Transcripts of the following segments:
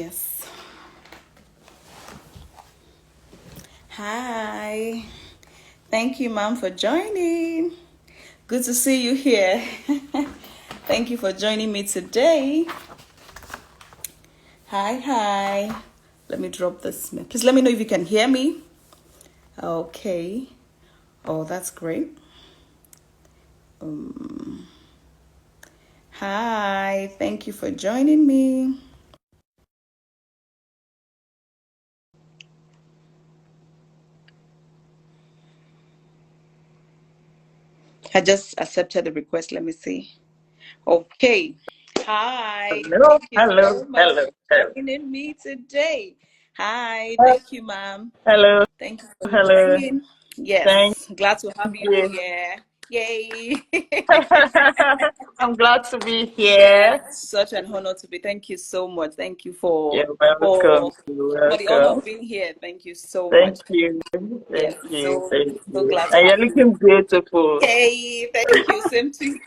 Yes. Hi. Thank you, Mom, for joining. Good to see you here. Thank you for joining me today. Hi. Let me drop this. Please let me know if you can hear me. Okay. Oh, that's great. Hi. Thank you for joining me. I just accepted the request. Let me see. Okay. Hi. Hello, Thank you hello, so much hello, for hello, joining me today. Hi. Thank you, ma'am. hello, Thank you for hello. joining. Thank Yes. Glad to have you you. here. Yay. I'm glad to be Yeah, here. such an honor to be. Thank you so much. Thank you You're for welcome. You're for the honor welcome. of being here. Thank you so Thank much. you. Yes, Thank you. Thank so you. glad to And have you're you. looking beautiful. Yay, thank you. Same to you.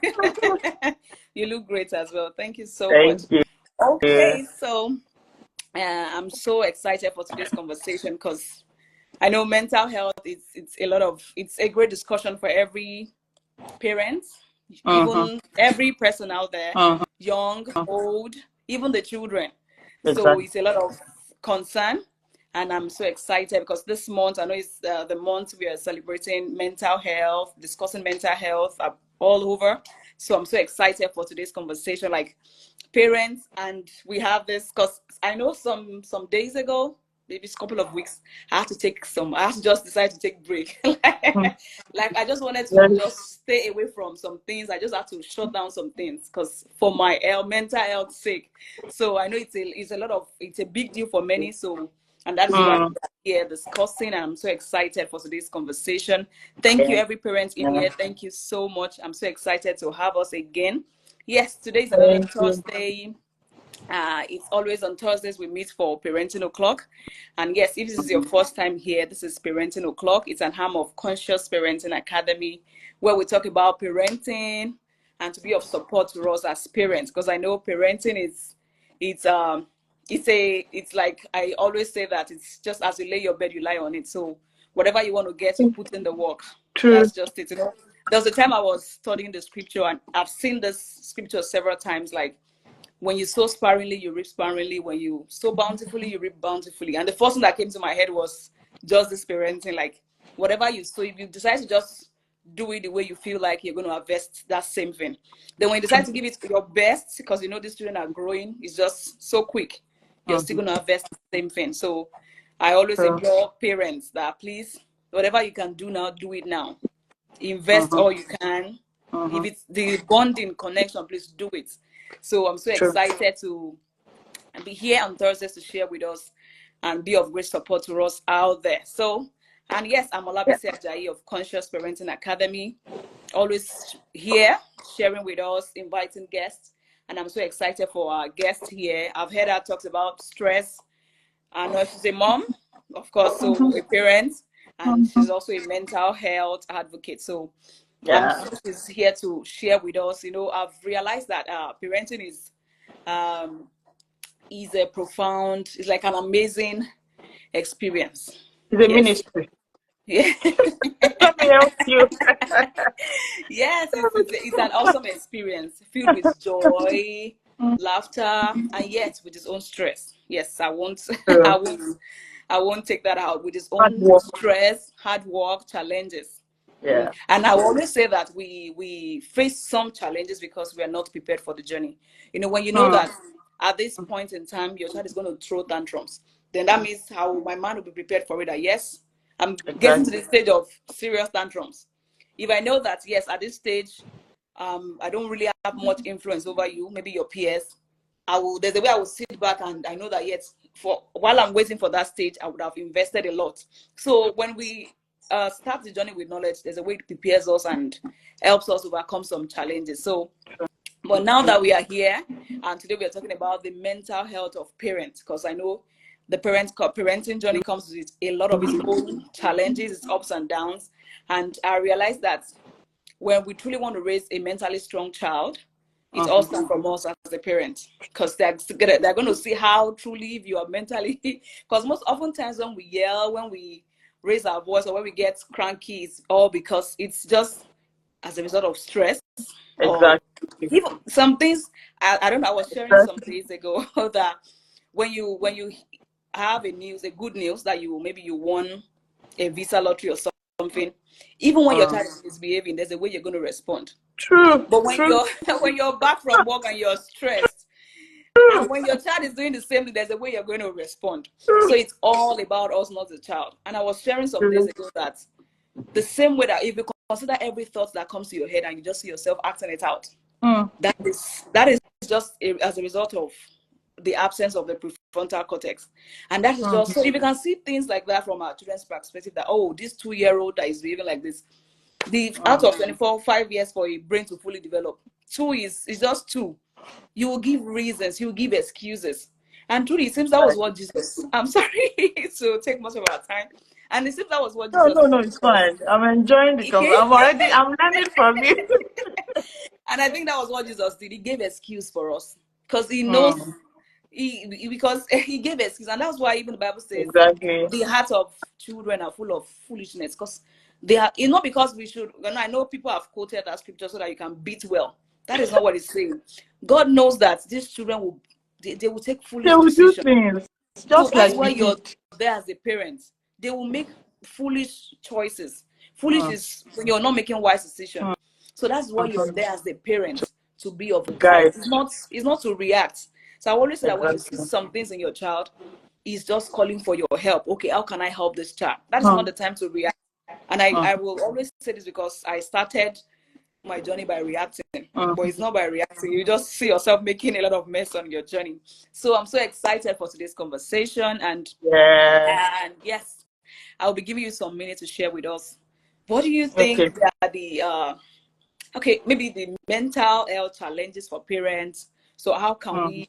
You look great as well. Thank you so much. Thank you. Okay, so I'm so excited for today's conversation because I know mental health is it's a great discussion for every parent, Mm-hmm. even every person out there, Mm-hmm. young, old, even the children. So Exactly. it's a lot of concern, and I'm so excited because this month I know it's the month we are celebrating mental health, discussing mental health all over. So I'm so excited for today's conversation, like parents, and we have this because I know some days ago, maybe a couple of weeks, I had to just decide to take a break. Mm. Like I just wanted to Very- just stay away from some things. I just had to shut down some things because for my mental health sake. So I know it's a big deal for many. So, and that is why Mm. we're here discussing. And I'm so excited for today's conversation. Thank you, Yeah. every parent in Yeah. here. Thank you so much. I'm so excited to have us again. Yes, today is another Thank you. Thursday. It's always on Thursdays we meet for Parenting O'Clock. And yes, if this is your first time here, this is Parenting O'Clock. It's an arm of Conscious Parenting Academy where we talk about parenting and to be of support to us as parents. Because I know parenting is it's it's like I always say that it's just as you lay your bed, you lie on it. So whatever you want to get, you put in the work. True. That's just it. There was a time I was studying the scripture and I've seen this scripture several times, like when you sow sparingly, you reap sparingly. When you sow bountifully, you reap bountifully. And the first thing that came to my head was just this parenting, like whatever you sow, if you decide to just do it the way you feel like you're going to harvest that same thing. Then when you decide to give it your best, because you know these children are growing, it's just so quick, you're still Mm-hmm. going to harvest the same thing. So I always True. implore parents that please, whatever you can do now, do it now. Invest Mm-hmm. all you can. If Mm-hmm. it's the bonding connection, please do it. So I'm so True. excited to be here on Thursdays to share with us and be of great support to us out there. So, and yes, I'm Yeah. Olabisi Ajayi of Conscious Parenting Academy, always here sharing with us, inviting guests. And I'm so excited for our guest here. I've heard her talk about stress. I know she's a mom, of course, so a parent, and she's Mhm. also a mental health advocate. So I'm Yeah. sure she's here to share with us. I've realized that parenting um, is a profound, it's like an amazing experience. It's a Yes. ministry. Yeah. Let me help you. Yes, it's an awesome experience filled with joy, laughter, and yet with its own stress. Yes, I won't, I True. won't, I won't take that out with its Hard own work. stress, hard work, challenges. Yeah. And I always say that we face some challenges because we are not prepared for the journey. When you know Mm. that at this point in time your child is going to throw tantrums, then that means how my mind will be prepared for it. That yes, I'm getting to Exactly. the stage of serious tantrums. If I know that yes, at this stage, I don't really have much influence over you, maybe your peers. There's a way I will sit back and I know that yes, for while I'm waiting for that stage, I would have invested a lot. So when we start the journey with knowledge, there's a way it prepares us and helps us overcome some challenges. So, but now that we are here, and today we are talking about the mental health of parents, because I know the parenting journey comes with a lot of its own challenges, its ups and downs. And I realized that when we truly want to raise a mentally strong child, it all Mm-hmm. starts from us as a parent, because they're going to see how truly you are mentally. Because most oftentimes when we yell, when we raise our voice, or when we get cranky, it's all because it's just as a result of stress. Or Exactly. even some things, I don't know, I was sharing some days ago that when you have a good news that you won a visa lottery or something, even when your child is misbehaving, there's a way you're going to respond. True. But when True. you're back from work and you're stressed, and when your child is doing the same thing, there's a way you're going to respond. So it's all about us, not the child. And I was sharing some days ago that the same way that if you consider every thought that comes to your head and you just see yourself acting it out, that is just as a result of the absence of the prefrontal cortex. And that is just, so if you can see things like that from our children's perspective, that, oh, this 2-year-old that is behaving like this, out of 24, 5 years for a brain to fully develop, 2 is just 2. You will give reasons, you will give excuses. And truly, it seems that was what Jesus, I'm sorry to take much of our time. And it seems that was what Jesus. No, it's fine. I'm enjoying the I'm learning from you. And I think that was what Jesus did. He gave excuse for us because he knows, because he gave excuse. And that's why even the Bible says the hearts of children are full of foolishness, because they are, it's not because we should, I know people have quoted that scripture so that you can beat well. That is not what it's saying. God knows that these children will, they will take foolish decisions. Do things. So that's why you're there as a parent. They will make foolish choices. Foolish is when you're not making wise decisions. So that's why you're there as a parent, to be of guide. It's not to react. So I always say that when you see some things in your child, he's just calling for your help. Okay, how can I help this child? That's not the time to react. And I will always say this because I started my journey by reacting, but it's not by reacting. You just see yourself making a lot of mess on your journey. So I'm so excited for today's conversation, and yes, I'll be giving you some minutes to share with us. What do you think that the maybe the mental health challenges for parents? So how can we,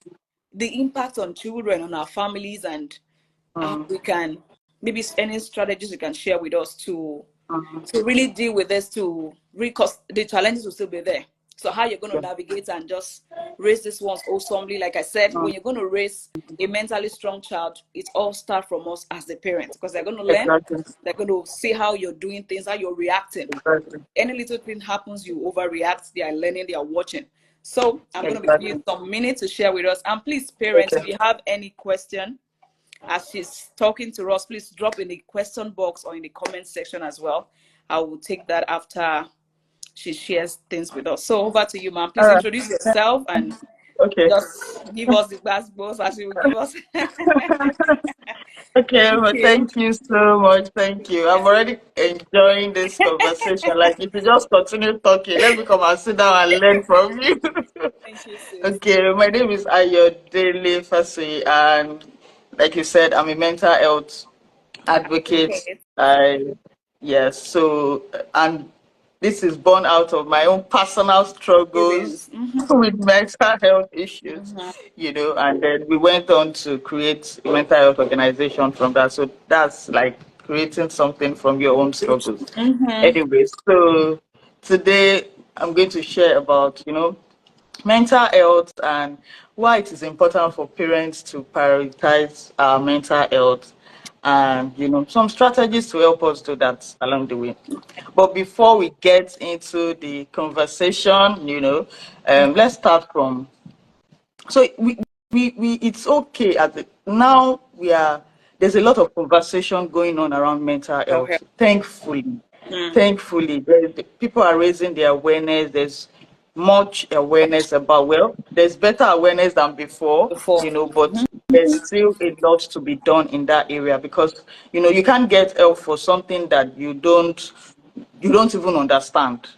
the impact on children, on our families, and we can, maybe any strategies you can share with us to really deal with this, because the challenges will still be there. So how you're going to navigate and just raise this ones awesomely. Like I said, when you're going to raise a mentally strong child, it all starts from us as the parents, because they're going to learn, they're going to see how you're doing things, how you're reacting. Any little thing happens, you overreact. They are learning, they are watching. So I'm going to be giving you some minutes to share with us. And please, parents, if you have any question as she's talking to us, please drop in the question box or in the comment section as well. I will take that after she shares things with us. So over to you, ma'am. Please introduce yourself and just give us the best boss as you will give us. Thank you so much. Thank you. I'm already enjoying this conversation. Like, if you just continue talking, let me come and sit down and learn from you. Thank you, sis. Okay, my name is Ayodele Fasui, and like you said, I'm a mental health advocate. Yes, so, and this is born out of my own personal struggles with mental health issues, and then we went on to create a mental health organization from that. So that's like creating something from your own struggles. Anyway, so today I'm going to share about, mental health and why it is important for parents to prioritize our mental health, and some strategies to help us do that along the way. But before we get into the conversation, let's start from, so we it's okay now there's a lot of conversation going on around mental health. Thankfully, people are raising their awareness. There's much awareness about, there's better awareness than before, but there's still a lot to be done in that area, because you can't get help for something that you don't even understand.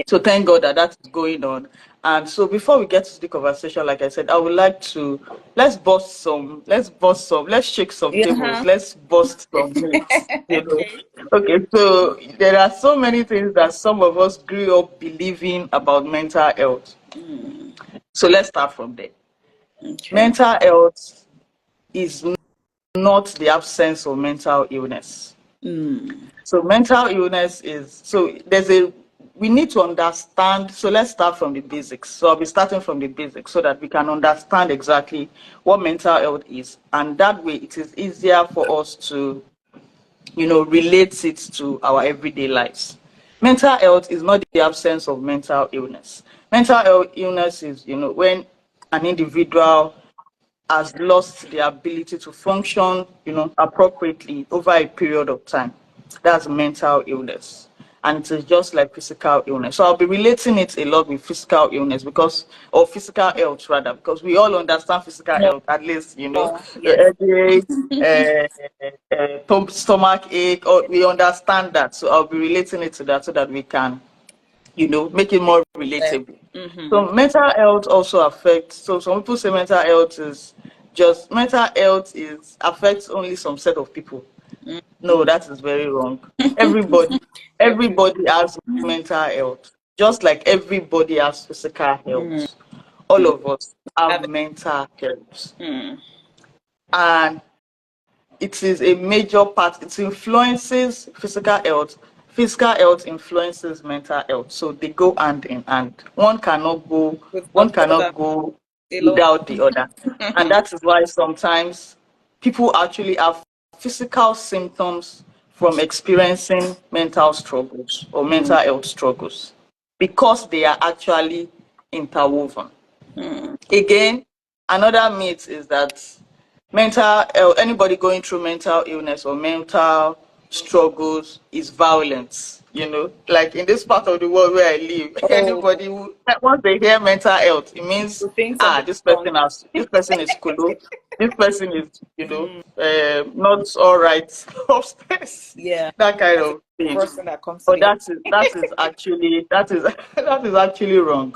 So thank God that is going on. And so before we get to the conversation, like I said, I would like to let's shake some tables, let's bust some myths. Okay, so there are so many things that some of us grew up believing about mental health. So let's start from there. Mental health is not the absence of mental illness. So mental illness is, so there's a we need to understand. So let's start from the basics. So I'll be starting from the basics so that we can understand exactly what mental health is. And that way it is easier for us to, relate it to our everyday lives. Mental health is not the absence of mental illness. Mental health illness is, when an individual has lost the ability to function, appropriately over a period of time. That's mental illness. And it is just like physical illness. So I'll be relating it a lot with physical illness or physical health rather, because we all understand physical health, at least, Yes. headache, stomach ache, or we understand that. So I'll be relating it to that so that we can make it more relatable. So mental health also affects. So some people say mental health is affects only some set of people. No, that is very wrong. Everybody has mental health, just like everybody has physical health. All of us have mental health, and it is a major part. It influences physical health. Physical health influences mental health, so they go hand in hand. One cannot go without the other. And that is why sometimes people actually have physical symptoms from experiencing mental struggles or mental health struggles because they are actually interwoven. Again, another myth is that anybody going through mental illness or mental struggles is violent. Like in this part of the world where I live, anybody once they hear mental health, it means this person is cool, this person is not all right upstairs. Yeah, that kind of thing. That comes But that is actually that is actually wrong.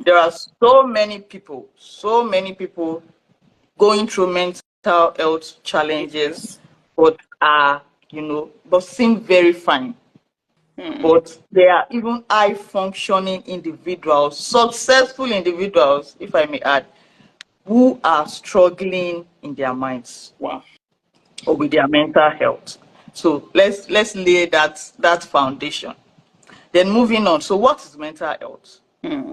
There are so many people going through mental health challenges, but seem very fine. But there are even high functioning individuals, successful individuals, if I may add, who are struggling in their minds. Wow. Or with their mental health. So let's lay that foundation. Then moving on. So what is mental health?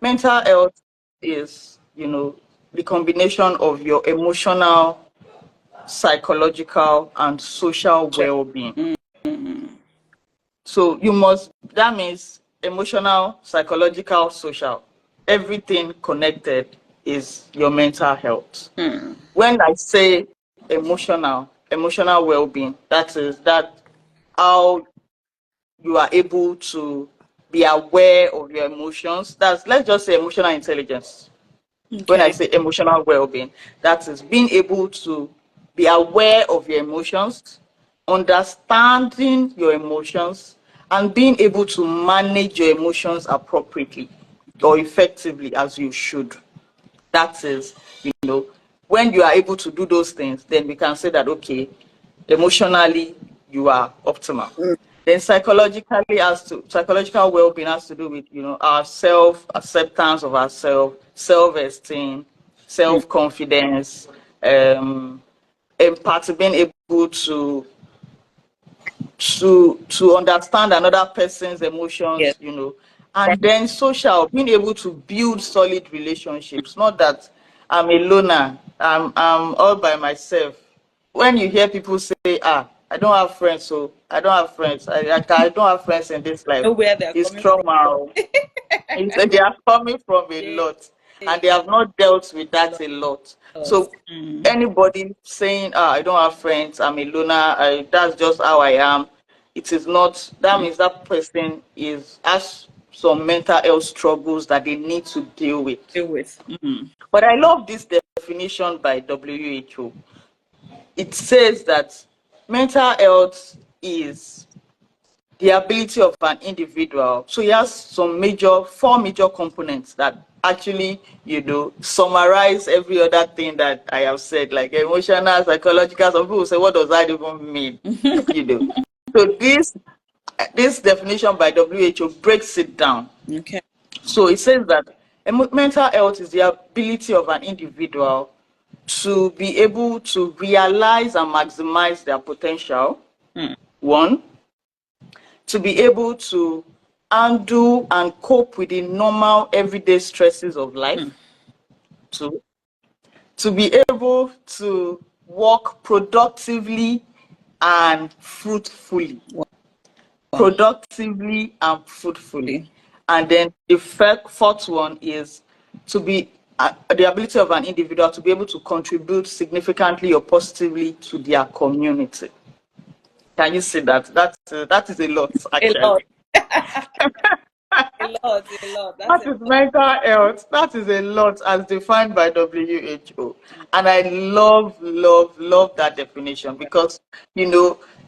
Mental health is, the combination of your emotional, psychological, and social well-being. So that means emotional, psychological, social. Everything connected is your mental health. When I say emotional well-being, that is how you are able to be aware of your emotions. Let's just say emotional intelligence. Okay. When I say emotional well-being, that is being able to be aware of your emotions, understanding your emotions, and being able to manage your emotions appropriately or effectively as you should. That is, when you are able to do those things, then we can say that, okay, emotionally you are optimal. Then psychological well-being has to do with, our self-acceptance of ourselves, self-esteem, self-confidence, empathy, being able to understand another person's emotions, and then social, being able to build solid relationships. Not that I'm a loner, I'm all by myself. When you hear people say, I don't have friends, so I don't have friends. I don't have friends in this life. It's trauma. They are coming from a lot, and they have not dealt with that a lot. So anybody saying, I don't have friends, I'm a loner, that's just how I am, it is not. That means that person has some mental health struggles that they need to deal with. But I love this definition by WHO. It says that mental health is the ability of an individual. So he has four major components that actually, summarize every other thing that I have said, like emotional, psychological. Some people say, what does that even mean? So this definition by WHO breaks it down. Okay. So it says that mental health is the ability of an individual to be able to realize and maximize their potential. One, to be able to undo and cope with the normal everyday stresses of life. Two, to be able to work productively and fruitfully. Productively and fruitfully. And then the fourth one is to be the ability of an individual to be able to contribute significantly or positively to their community. Can you see that? That is a lot, actually. A lot. A lot. That is mental health. That is a lot as defined by WHO. And I love that definition because,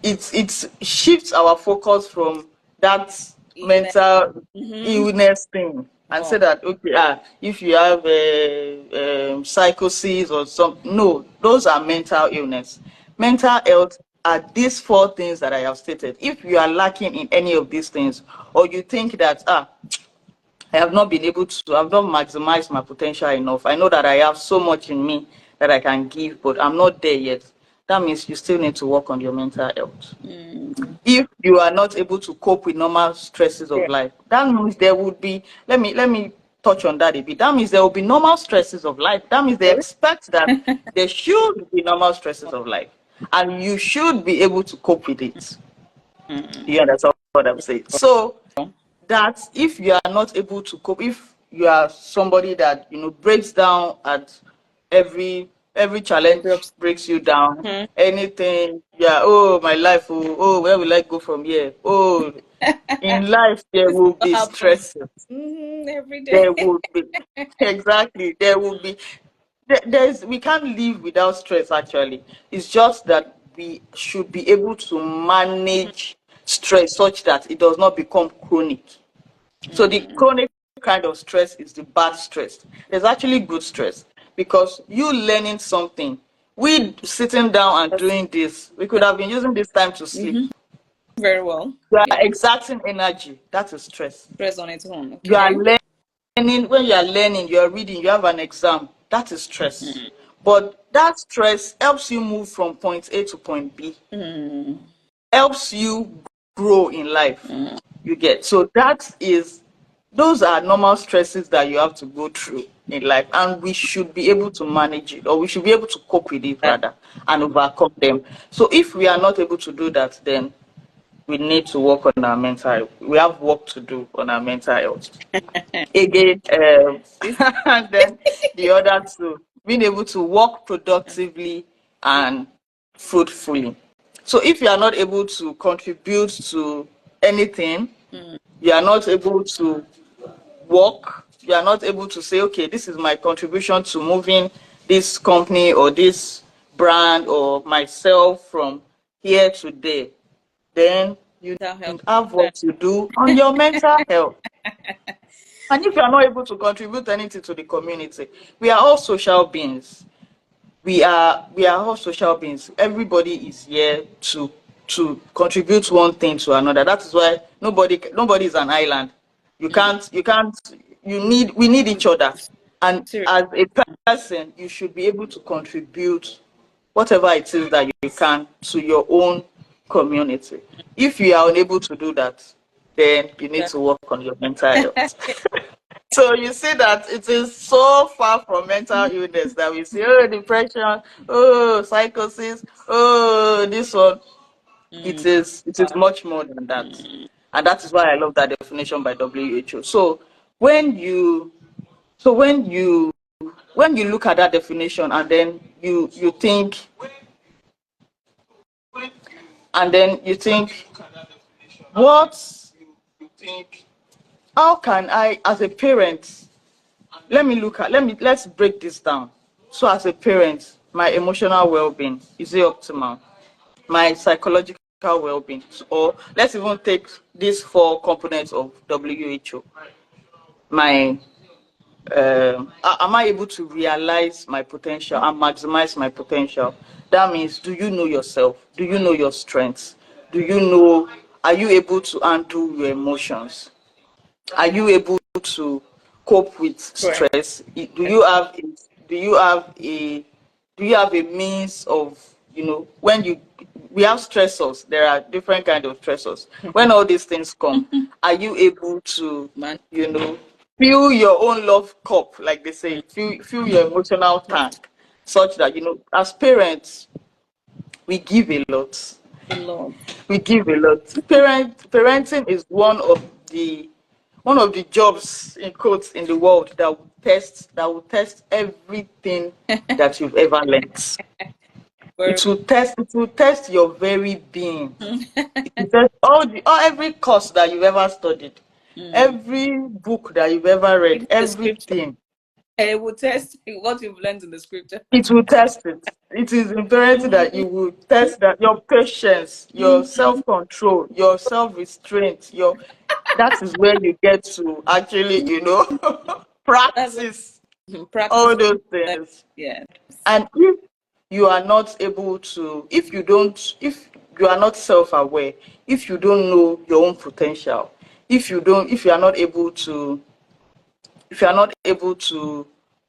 it shifts our focus from that mental illness thing and say that, okay, if you have a psychosis or something, no, those are mental illness. Mental health are these four things that I have stated. If you are lacking in any of these things, or you think that, I have not been able to, I've not maximized my potential enough. I know that I have so much in me that I can give, but I'm not there yet. That means you still need to work on your mental health. If you are not able to cope with normal stresses of life, that means there would be, let me touch on that a bit. That means there will be normal stresses of life. That means they expect that there should be normal stresses of life. And you should be able to cope with it. You understand what I'm saying? So, that if you are not able to cope, if you are somebody that breaks down at every challenge, breaks you down, anything, oh my life, oh where will I go from here? Oh, in life there will be stresses. Every day. There will be exactly. There will be. We can't live without stress. Actually, it's just that we should be able to manage stress such that it does not become chronic. So the chronic kind of stress is the bad stress. There's actually good stress because you learning something, we sitting down and doing this, we could have been using this time to sleep. Very well. You are exerting energy. That is stress. Stress on its own. Okay. You are learning. When you are learning, you are reading, you have an exam. That is stress. But that stress helps you move from point A to point B. Helps you grow in life. You get. So those are normal stresses that you have to go through in life, and we should be able to manage it, or we should be able to cope with it rather, and overcome them. So if we are not able to do that, then we need to work on our mental health. We have work to do on our mental health. Again, and then the other two, being able to work productively and fruitfully. So if you are not able to contribute to anything, you are not able to work, you are not able to say, okay, this is my contribution to moving this company or this brand or myself from here to there, then you have what to do on your mental health. And if you are not able to contribute anything to the community, we are all social beings. We are all social beings. Everybody is here to contribute one thing to another. That is why nobody is an island. We need each other. And as a person, you should be able to contribute whatever it is that you can to your own community. If you are unable to do that, then you need to work on your mental health. So you see that it is so far from mental illness that we see, oh, depression, oh, psychosis, oh, this one. It is much more than that. And that is why I love that definition by WHO. So when you look at that definition and then you think how can I, as a parent, let's break this down. So as a parent, my emotional well-being, is it optimal? My psychological well-being, or let's even take these 4 components of WHO. Am I able to realize my potential and maximize my potential? That means, do you know yourself? Do you know your strengths? Are you able to handle your emotions? Are you able to cope with stress? Do you have a means of you know, we have stressors, there are different kind of stressors. When all these things come, are you able to, you know, fill your own love cup, like they say, fill your emotional tank, such that, you know, as parents, we give a lot. We give a lot. Parenting is one of the jobs in quotes in the world that will test everything that you've ever learned. It will test your very being. It will test every course that you've ever studied, every book that you've ever read, everything. It will test what you've learned in the scripture. It will test it. It is imperative that you will test that your patience, your self-control, your self-restraint, that is where you get to actually, you know, practice all those things. Yeah. And if you are not able to, if you are not self-aware, if you don't know your own potential, if you are not able to,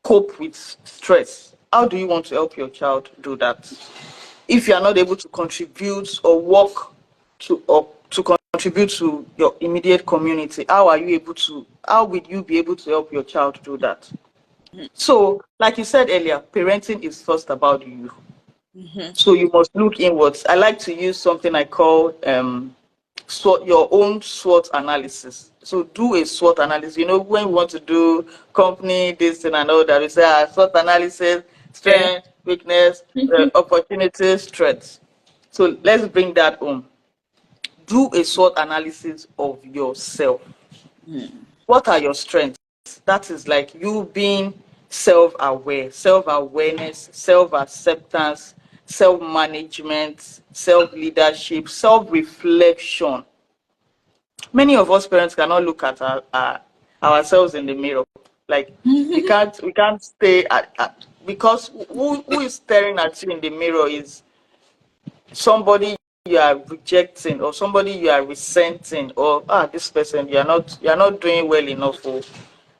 cope with stress, how do you want to help your child do that? If you are not able to contribute or work to contribute to your immediate community, how will you be able to help your child do that? So, like you said earlier, parenting is first about you. So you must look inwards. I like to use something I call your own SWOT analysis. So do a SWOT analysis. You know, when we want to do company, this and all that, we say SWOT analysis, strength, weakness, opportunities, threats. So let's bring that home. Do a SWOT analysis of yourself. What are your strengths? That is like you being self-aware, self-awareness, self-acceptance, self-management, self-leadership, self-reflection. Many of us parents cannot look at ourselves in the mirror. Like we can't stay because who is staring at you in the mirror is somebody you are rejecting or somebody you are resenting, or this person, you are not doing well enough.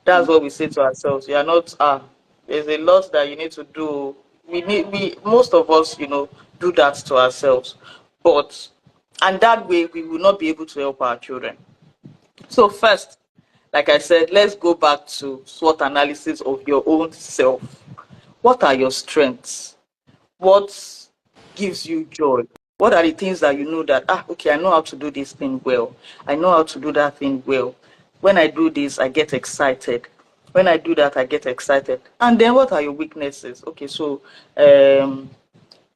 That's what we say to ourselves. You are not there's a lot that you need to do. We most of us, you know, do that to ourselves. And that way we will not be able to help our children. So first, like I said, let's go back to SWOT analysis of your own self. What are your strengths? What gives you joy? What are the things that you know that, okay, I know how to do this thing well. I know how to do that thing well. When I do this, I get excited. When I do that, I get excited. And then what are your weaknesses? Okay, so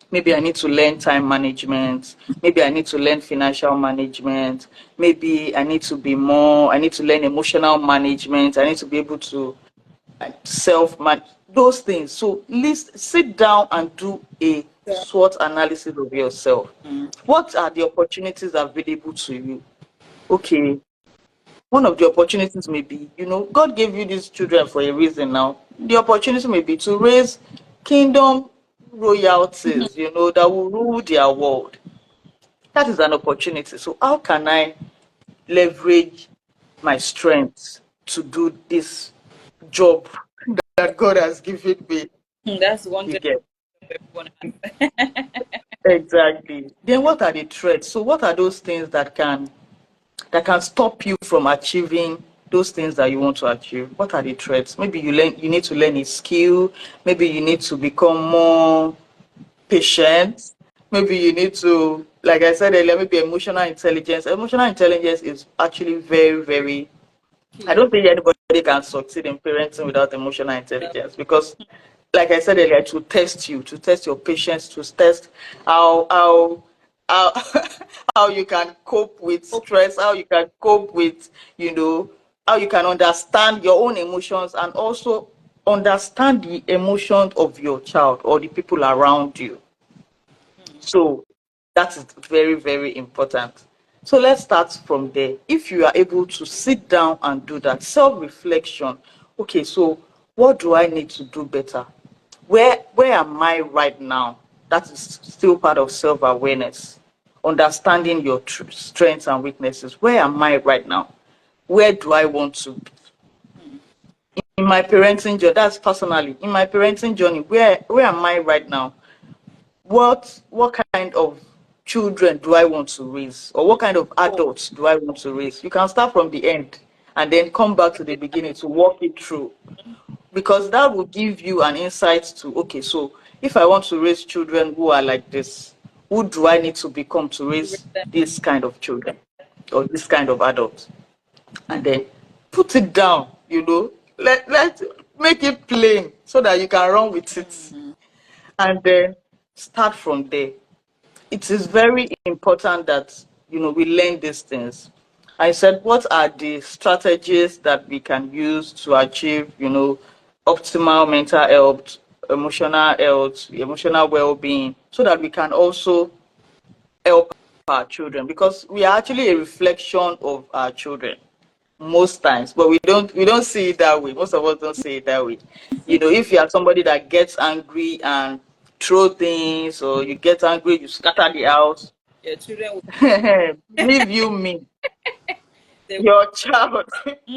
maybe I need to learn time management. Maybe I need to learn financial management. Maybe I need to learn emotional management. I need to be able to self-manage those things. So sit down and do a SWOT analysis of yourself. What are the opportunities available to you? Okay, one of the opportunities may be, you know, God gave you these children for a reason now. The opportunity may be to raise kingdom royalties, you know, that will rule their world. That is an opportunity. So how can I leverage my strengths to do this job that God has given me? That's one You thing get everyone has. exactly. Then what are the threats? So what are those things that can stop you from achieving those things that you want to achieve? What are the threats? Maybe you need to learn a skill. Maybe you need to become more patient. Maybe you need to, like I said earlier, maybe emotional intelligence. Emotional intelligence is actually very, very, I don't think anybody can succeed in parenting without emotional intelligence, because like I said earlier, to test your patience, to test how how you can cope with stress, how you can cope with, you know, how you can understand your own emotions and also understand the emotions of your child or the people around you. So that is very, very important. So let's start from there. If you are able to sit down and do that self-reflection, okay, so what do I need to do better? Where am I right now? That is still part of self-awareness. Understanding your strengths and weaknesses. Where am I right now? Where do I want to be? In my parenting journey, that's personally, in my parenting journey, where am I right now? what kind of children do I want to raise, or what kind of adults do I want to raise? You can start from the end and then come back to the beginning to walk it through, because that will give you an insight to, okay, so if I want to raise children who are like this, who do I need to become to raise this kind of children or this kind of adults? And then put it down, let make it plain so that you can run with it, and then start from there. It is very important that we learn these things. I said, what are the strategies that we can use to achieve optimal mental health, emotional well-being, so that we can also help our children, because we are actually a reflection of our children most times, but we don't see it that way. Most of us don't see it that way. If you are somebody that gets angry and throw things, or you get angry, you scatter the house, Your children will believe you me, your child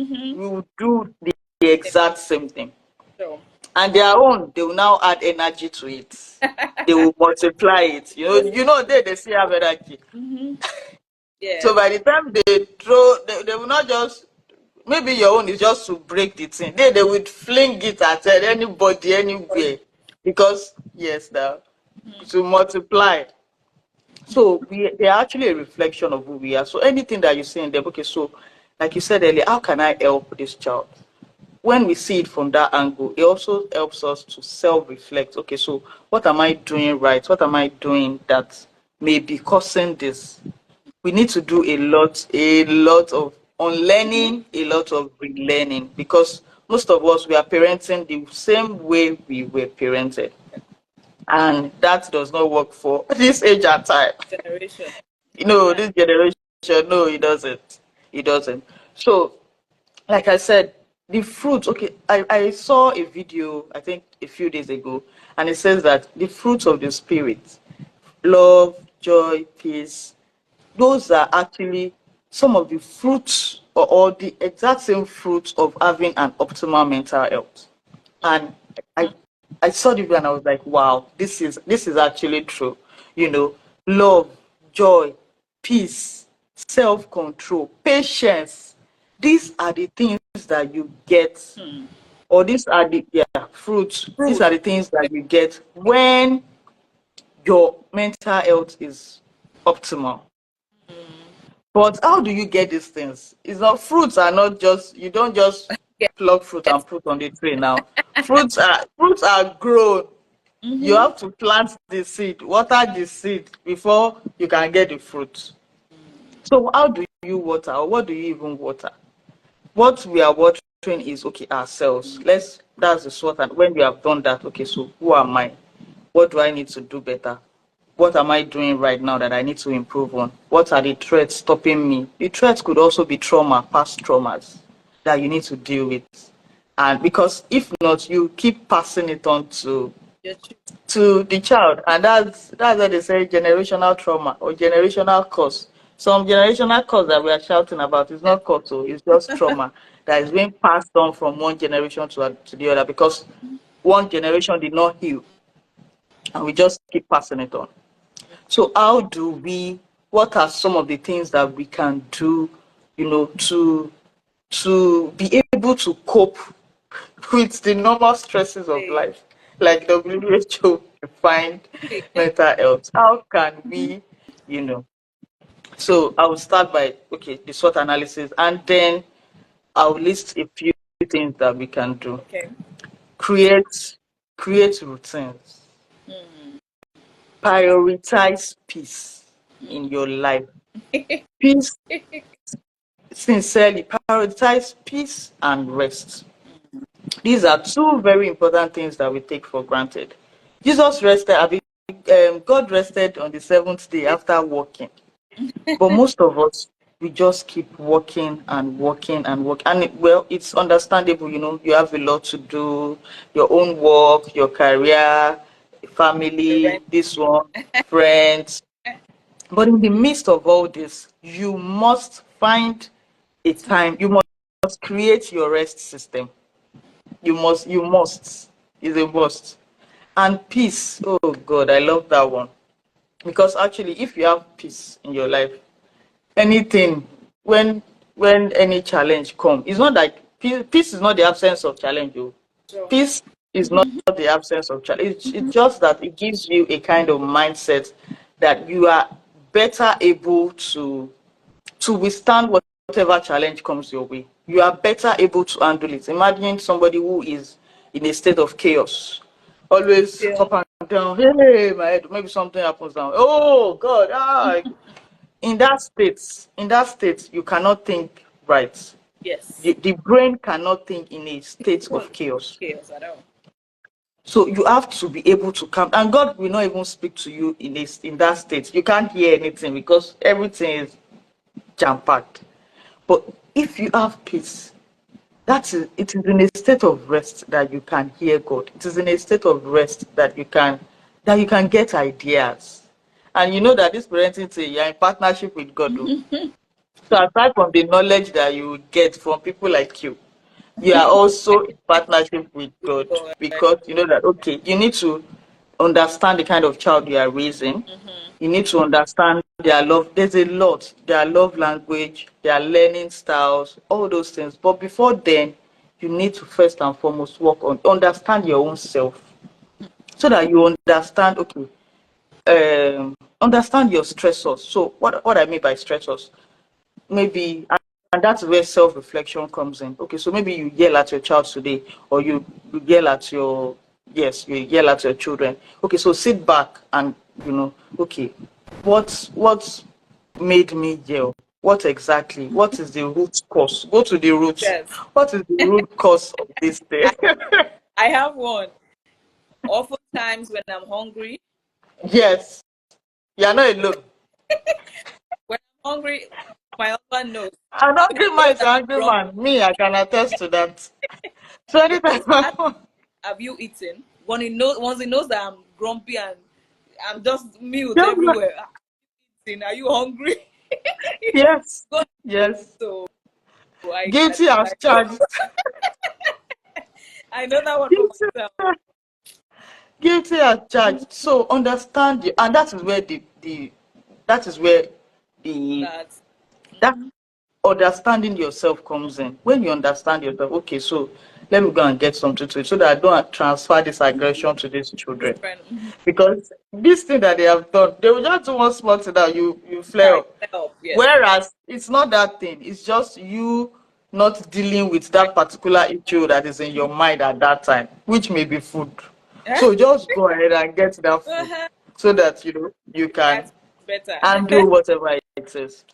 will do the exact same thing. So, And their own, they will now add energy to it. They will multiply it. They still have energy. yeah. So by the time they throw, they will not just, maybe your own is just to break the thing. They would fling it at anybody, anywhere. Because, yes, now, to multiply. So they are actually a reflection of who we are. So anything that you see in them, okay, so like you said earlier, how can I help this child? When we see it from that angle, it also helps us to self-reflect. Okay, so what am I doing right? What am I doing that may be causing this? We need to do a lot of unlearning, a lot of relearning, because most of us, we are parenting the same way we were parented, and that does not work for this age and time. Generation. This generation, no, it doesn't. So like I said, the fruits, okay, I saw a video, I think a few days ago, and it says that the fruits of the spirit, love, joy, peace, those are actually some of the fruits, or the exact same fruits of having an optimal mental health. And I I saw the video and I was like, wow, this is actually true. Love, joy, peace, self-control, patience. These are the things that you get, or these are the fruits. These are the things that you get when your mental health is optimal. But how do you get these things? It's not, fruits are not just, you don't just pluck fruit and put on the tree now. Fruits are grown. You have to plant the seed, water the seed before you can get the fruit. So how do you water, or what do you even water? What we are watering is, okay, ourselves. That's the sort. And when we have done that, okay, so who am I? What do I need to do better? What am I doing right now that I need to improve on? What are the threats stopping me? The threats could also be trauma, past traumas that you need to deal with. And because if not, you keep passing it on to the child. And that's what they say, generational trauma or generational curse. Some generational curse that we are shouting about is not curse, so it's just trauma that is being passed on from one generation to the other, because one generation did not heal, and we just keep passing it on. So what are some of the things that we can do, to be able to cope with the normal stresses of life, like WHO defined mental health? How can we, you know? So I will start by, okay, the SWOT analysis, and then I'll list a few things that we can do. Okay. Create routines. Prioritize peace in your life. Peace, sincerely, prioritize peace and rest. These are two very important things that we take for granted. Jesus rested, God rested on the seventh day after working. But most of us, we just keep working and working and working. And well, it's understandable, you have a lot to do, your own work, your career, family, this one, friends. But in the midst of all this, you must find a time, you must create your rest system. You must, it's a must. And peace. Oh God, I love that one. Because actually, if you have peace in your life, anything, when any challenge come, it's not like peace is not the absence of challenge. Oh. So, Peace is not the absence of challenge. It's just that it gives you a kind of mindset that you are better able to withstand whatever challenge comes your way. You are better able to handle it. Imagine somebody who is in a state of chaos, always yeah. up and down. Hey, my head, maybe something happens now. Oh God, in that state, you cannot think right. Yes. The brain cannot think in a state Well, of chaos. chaos at all. So you have to be able to calm, and God will not even speak to you in that state. You can't hear anything because everything is jam packed. But if you have peace, it is in a state of rest that you can hear God. It is in a state of rest that you can get ideas. And you know that this parenting thing, you're in partnership with God. Oh. So aside from the knowledge that you get from people like you are also in partnership with God, God. because you know that okay, you need to understand the kind of child you are raising. You need to understand their love. There's a lot. Their love language, their learning styles, all those things. But before then, you need to first and foremost work on understand your own self so that you understand, okay, understand your stressors. So what I mean by stressors, maybe, and that's where self-reflection comes in. Okay, so maybe you yell at your child today, or you yell at your, yes, you yell at your children. Okay, so sit back and okay, what made me yell? What is the root cause? Go to the roots. Yes. What is the root cause of this thing? I have one. Oftentimes when I'm hungry, Yes, you're not alone. when I'm hungry, my husband knows. An When he angry man knows is an that I'm angry grumpy, man. Me, I can attest to that. So he anytime always asks, have you eaten? Once he knows that I'm grumpy and I'm just mute everywhere. Are you hungry? yes, Go yes. so I Guilty as I know charged. I know that one for Guilty, myself. guilty as charged. So understand you, and that is where that is where the That that understanding yourself comes in. When you understand yourself, okay, so let me go and get something to it so that I don't transfer this aggression to these children. children Because this thing that they have done, they will just do one small thing that you flare carry up. help. Yes. Whereas it's not that thing, it's just you not dealing with that particular issue that is in your mind at that time, which may be food. Eh? So just go ahead and get that food Uh-huh. so that you can That's better. handle whatever it is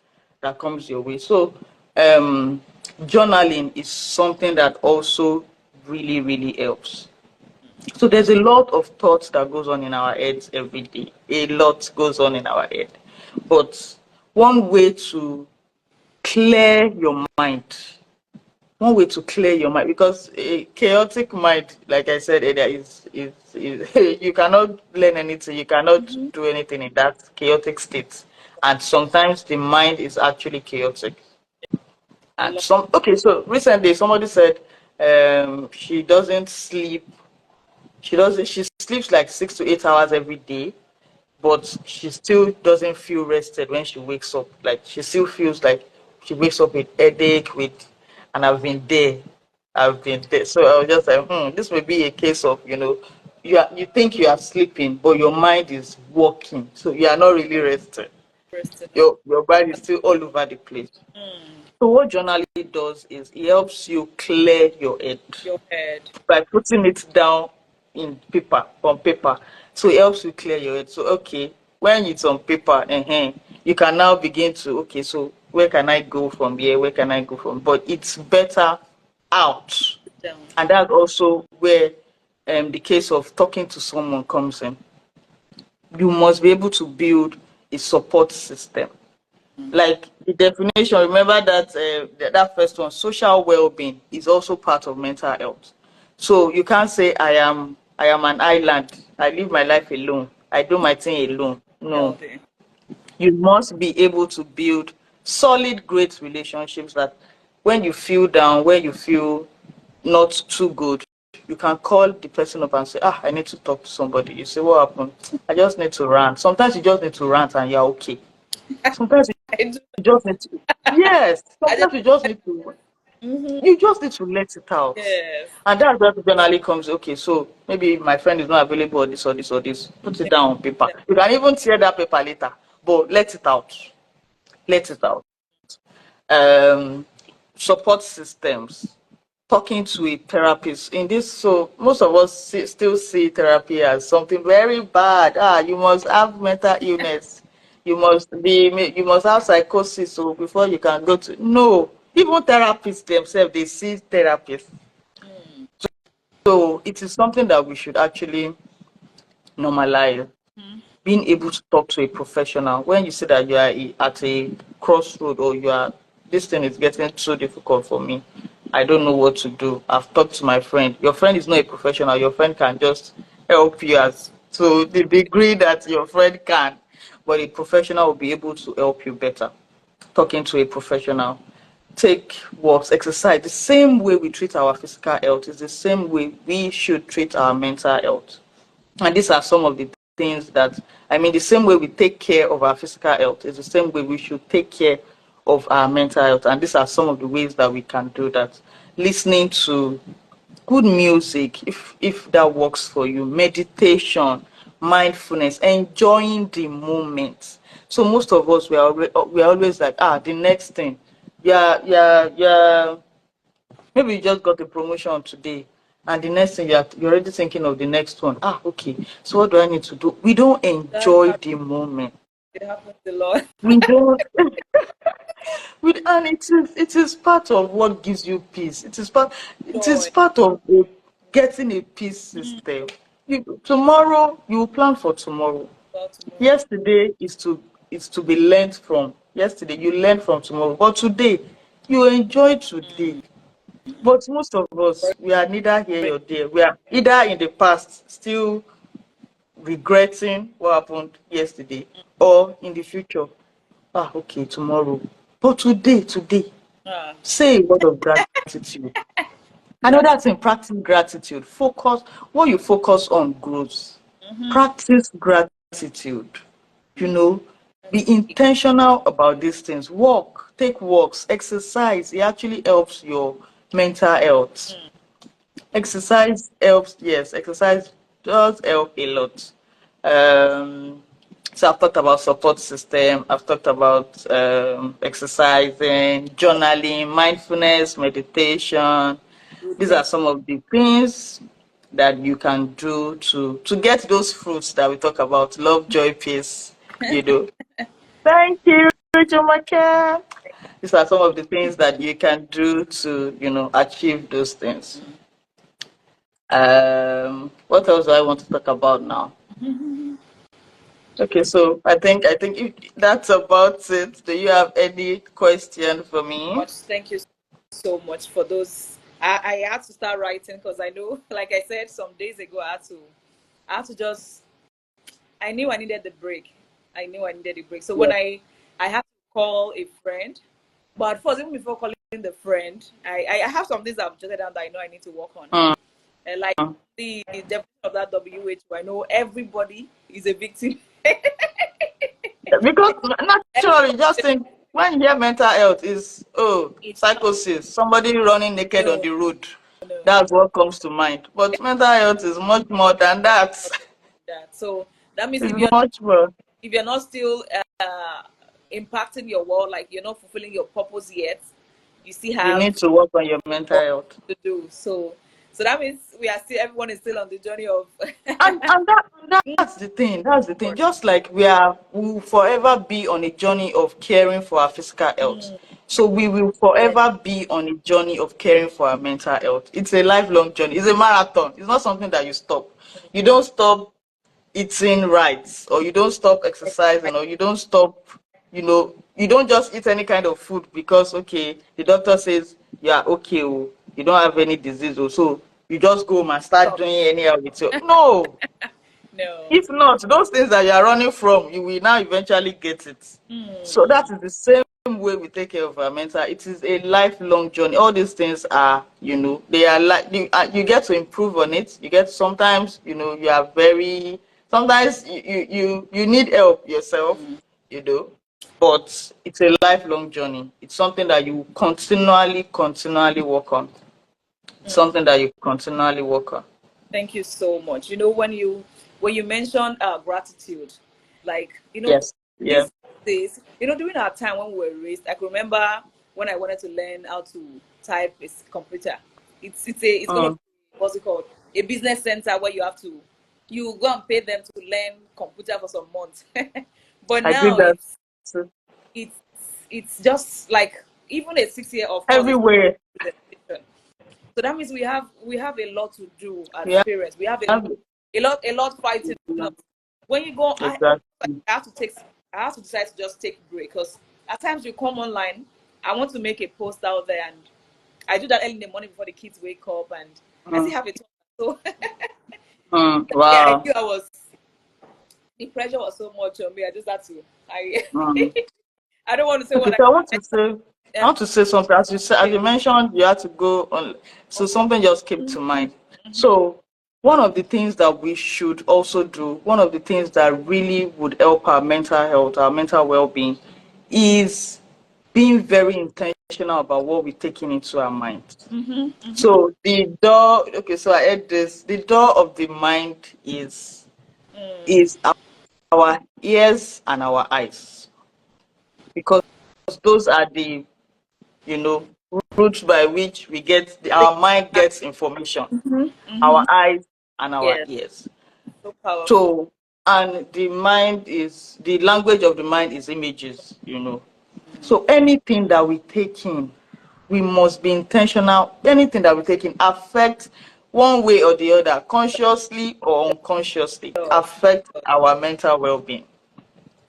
that comes your way. So um journaling is something that also really, really helps. So there's a lot of thoughts that goes on in our heads every day. A lot goes on in our head. But one way to clear your mind, because a chaotic mind, like I said earlier, is you cannot learn anything, you cannot Mhm. do anything in that chaotic state. And sometimes the mind is actually chaotic. A And lot. so recently somebody said she doesn't sleep. She sleeps like 6 to 8 hours every day, but she still doesn't feel rested when she wakes up. Like she still feels like she wakes up with headache, and I've been there. So I was just like, this may be a case of, you think you are sleeping, but your mind is working. So you are not really rested. Interesting. Your body is still all over the place. Mm. So what journaling does is it helps you clear your head Your head. by putting it down on paper. So it helps you clear your head. So okay, when it's on paper, you can now begin to, okay, so where can I go from here? Where can I go from? But it's better out. Down. And that's also where the case of talking to someone comes in. You must be able to build a support system. Like the definition, remember that first one, social well-being is also part of mental health. So you can't say I am an island, I live my life alone, I do my thing alone. No, Healthy. you must be able to build solid, great relationships that when you feel down, when you feel not too good, you can call the person up and say, I need to talk to somebody. You say, what happened? I just need to rant. Sometimes you just need to rant and you're okay. Sometimes you just need to, yes, sometimes you just need to, you just need to let it out. Yes. And that's where generally comes, okay, so maybe my friend is not available, or this or this or this. Put it down on paper. You can even tear that paper later, but let it out. Let it out. Support systems, talking to a therapist in this. So most of us still see therapy as something very bad. You must have mental illness, you must have psychosis, so before you can go to, no, even therapists themselves, they see therapists. So it is something that we should actually normalize. Being able to talk to a professional when you see that you are at a crossroad, or this thing is getting too difficult for me, I don't know what to do. I've talked to my friend. Your friend is not a professional. Your friend can just help you as to the degree that your friend can, but a professional will be able to help you better. Talking to a professional. Take walks, exercise. The same way we treat our physical health is the same way we should treat our mental health. And these are some of the things that, the same way we take care of our physical health is the same way we should take care of our mental health. And these are some of the ways that we can do that. Listening to good music, if that works for you, meditation, mindfulness, enjoying the moment. So most of us, we are always like, the next thing. Yeah. Maybe you just got a promotion today, and the next thing you're already thinking of the next one. Okay. So what do I need to do? We don't enjoy the moment. It happens a lot. We don't. And it is part of what gives you peace. It is part of getting a peace system. Tomorrow you will plan for tomorrow. Yesterday is to be learned from. Yesterday you learn from tomorrow, but today you enjoy today. But most of us, we are neither here nor there. We are either in the past still regretting what happened yesterday, or in the future, okay, tomorrow. But today, say a word of gratitude. Another thing, practice gratitude. What you focus on grows. Practice gratitude. Be intentional about these things. Take walks, exercise. It actually helps your mental health. Exercise helps, yes, exercise does help a lot. So I've talked about support system, I've talked about exercising, journaling, mindfulness, meditation. These are some of the things that you can do to get those fruits that we talk about: love, joy, peace. Thank you, Jomake. These are some of the things that you can do to achieve those things. What else do I want to talk about now? Okay, so I think that's about it. Do you have any question for me? Thank you so much for those. I had to start writing because I know, like I said some days ago, I had to just. I knew I needed the break. So when I had to call a friend, but first, even before calling the friend, I have some things I've jotted down that I know I need to work on. Like the definition of that WHO, I know everybody is a victim. Because naturally, just think, when you hear mental health, it's psychosis, somebody running naked on the road. That's what comes to mind. But mental health is much more than that. So that means if you're not still impacting your world, like you're not fulfilling your purpose yet, you still have. You need to work on your mental health to do. So that means everyone is still on the journey of. and that's the thing. Just like we will forever be on a journey of caring for our physical health. So we will forever be on a journey of caring for our mental health. It's a lifelong journey. It's a marathon. It's not something that you stop. You don't stop eating right, or you don't stop exercising, or you don't stop, you don't just eat any kind of food because, okay, the doctor says okay, you don't have any disease, so you just go home and start doing anyhow with you. No. If not, those things that you are running from, you will now eventually get it. So that is the same way we take care of our mental, it is a lifelong journey. All these things are, they are like you get to improve on it. You get sometimes, you are very sometimes you need help yourself, but it's a lifelong journey. It's something that you continually work on. It's something that you continually work on. Thank you so much. When you mentioned gratitude, like Yes. Yeah. these days, during our time when we were raised, I can remember when I wanted to learn how to type a computer. It's gonna Mm, be, what's it called, a business center where you go and pay them to learn computer for some months. But I did now that too. it's it's just like even a 6 year of course is Everywhere. so that means we have a lot to do as Yeah. parents. We have a lot fighting us. When you go, Exactly. I have to decide to just take a break because at times you come online. I want to make a post out there, and I do that early in the morning before the kids wake up, and I still Mm, have it. So yeah, I wow. knew the pressure was so much on me. I just had to. I Mm. I don't want to say Okay, what so I um, want to say something. As you okay. mentioned, you had to go on. So something just came to mind. Mhm. So one of the things that we should also do, one of the things that really would help our mental health, our mental well-being, is being very intentional about what we're taking into our mind. Mhm. So the door, okay, so I heard this. The door of the mind Mm. is our ears and our eyes, because those are the you know routes by which our mind gets information. Mhm. Our Mhm. eyes and our Yes, ears. so powerful. So, and the language of the mind is images. So anything that we take in, we must be intentional. Anything that we take in affects one way or the other, consciously or unconsciously, So, affect our mental well-being.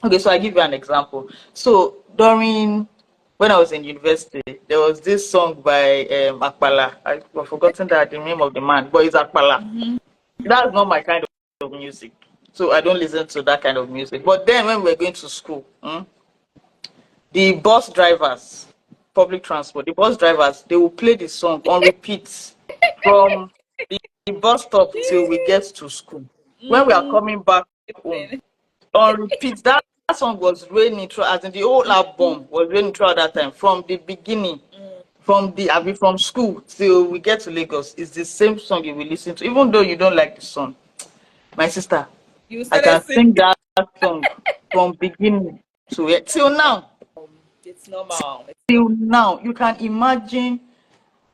Okay, so I give you an example. So during when I was in university, there was this song by Akpala. I've forgotten the name of the man, but it's Akpala. mhm. That's not my kind of music. So I don't listen to that kind of music. But then when we were going to school, the bus drivers, public transport, the bus drivers, they will play the song on repeat from the bus stop till we get to school. When we are Mm, coming back home, listen. on repeat, that song was raining through, as in the whole album was raining throughout that time, from the beginning, Mm. from school till we get to Lagos. It's the same song you will listen to, even though you don't like the song. My sister, You I started can singing. sing that song from beginning to it till now. It's normal. It's Till now, you can imagine.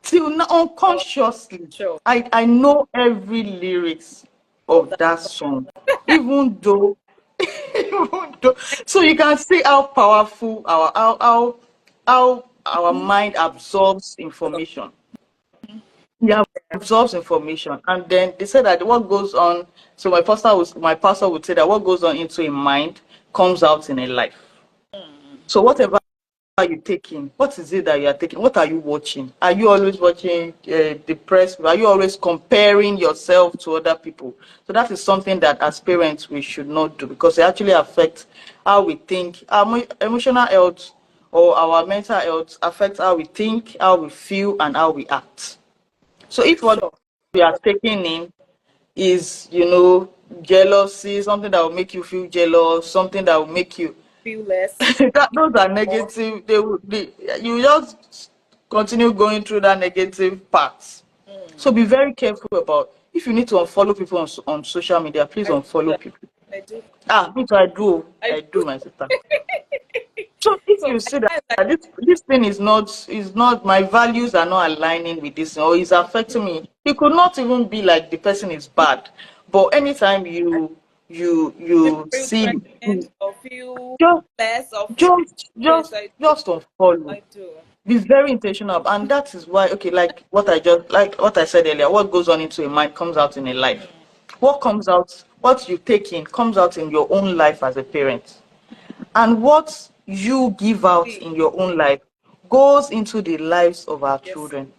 Till now, normal. unconsciously, Sure. I know every lyrics Of of that. that song, even though, even though. So you can see how powerful how our mind absorbs information. Yeah, absorbs information, and then they said that what goes on. So my pastor would say that what goes on into a mind comes out in a life. Mm. So whatever are you taking? What is it that you are taking? What are you watching? Are you always watching the press? Are you always comparing yourself to other people? So that is something that as parents we should not do, because it actually affects how we think. Our emotional health or our mental health affects how we think, how we feel, and how we act. So if what Sure. we are taking in is, jealousy, something that will make you feel jealous, something that will make you Feel less. those are More. negative. You just continue going through that negative path. So Mm. be very careful about, if you need to unfollow people on social media, please I do unfollow that. people. I do. Me too, I do. I I do. do, my sister. So if So you my see that time, this thing is not my values are not aligning with this, or is affecting me, it could not even be like the person is bad. But anytime like you feel see, threatened or feel just less or feel, just yes, just I do. just unfollow. I do. Be very intentional, and that is why, okay, like what I said earlier, what goes on into a mind comes out in a life. What you take in comes out in your own life as a parent, and what you give out See, in your own life goes into the lives of our yes, children,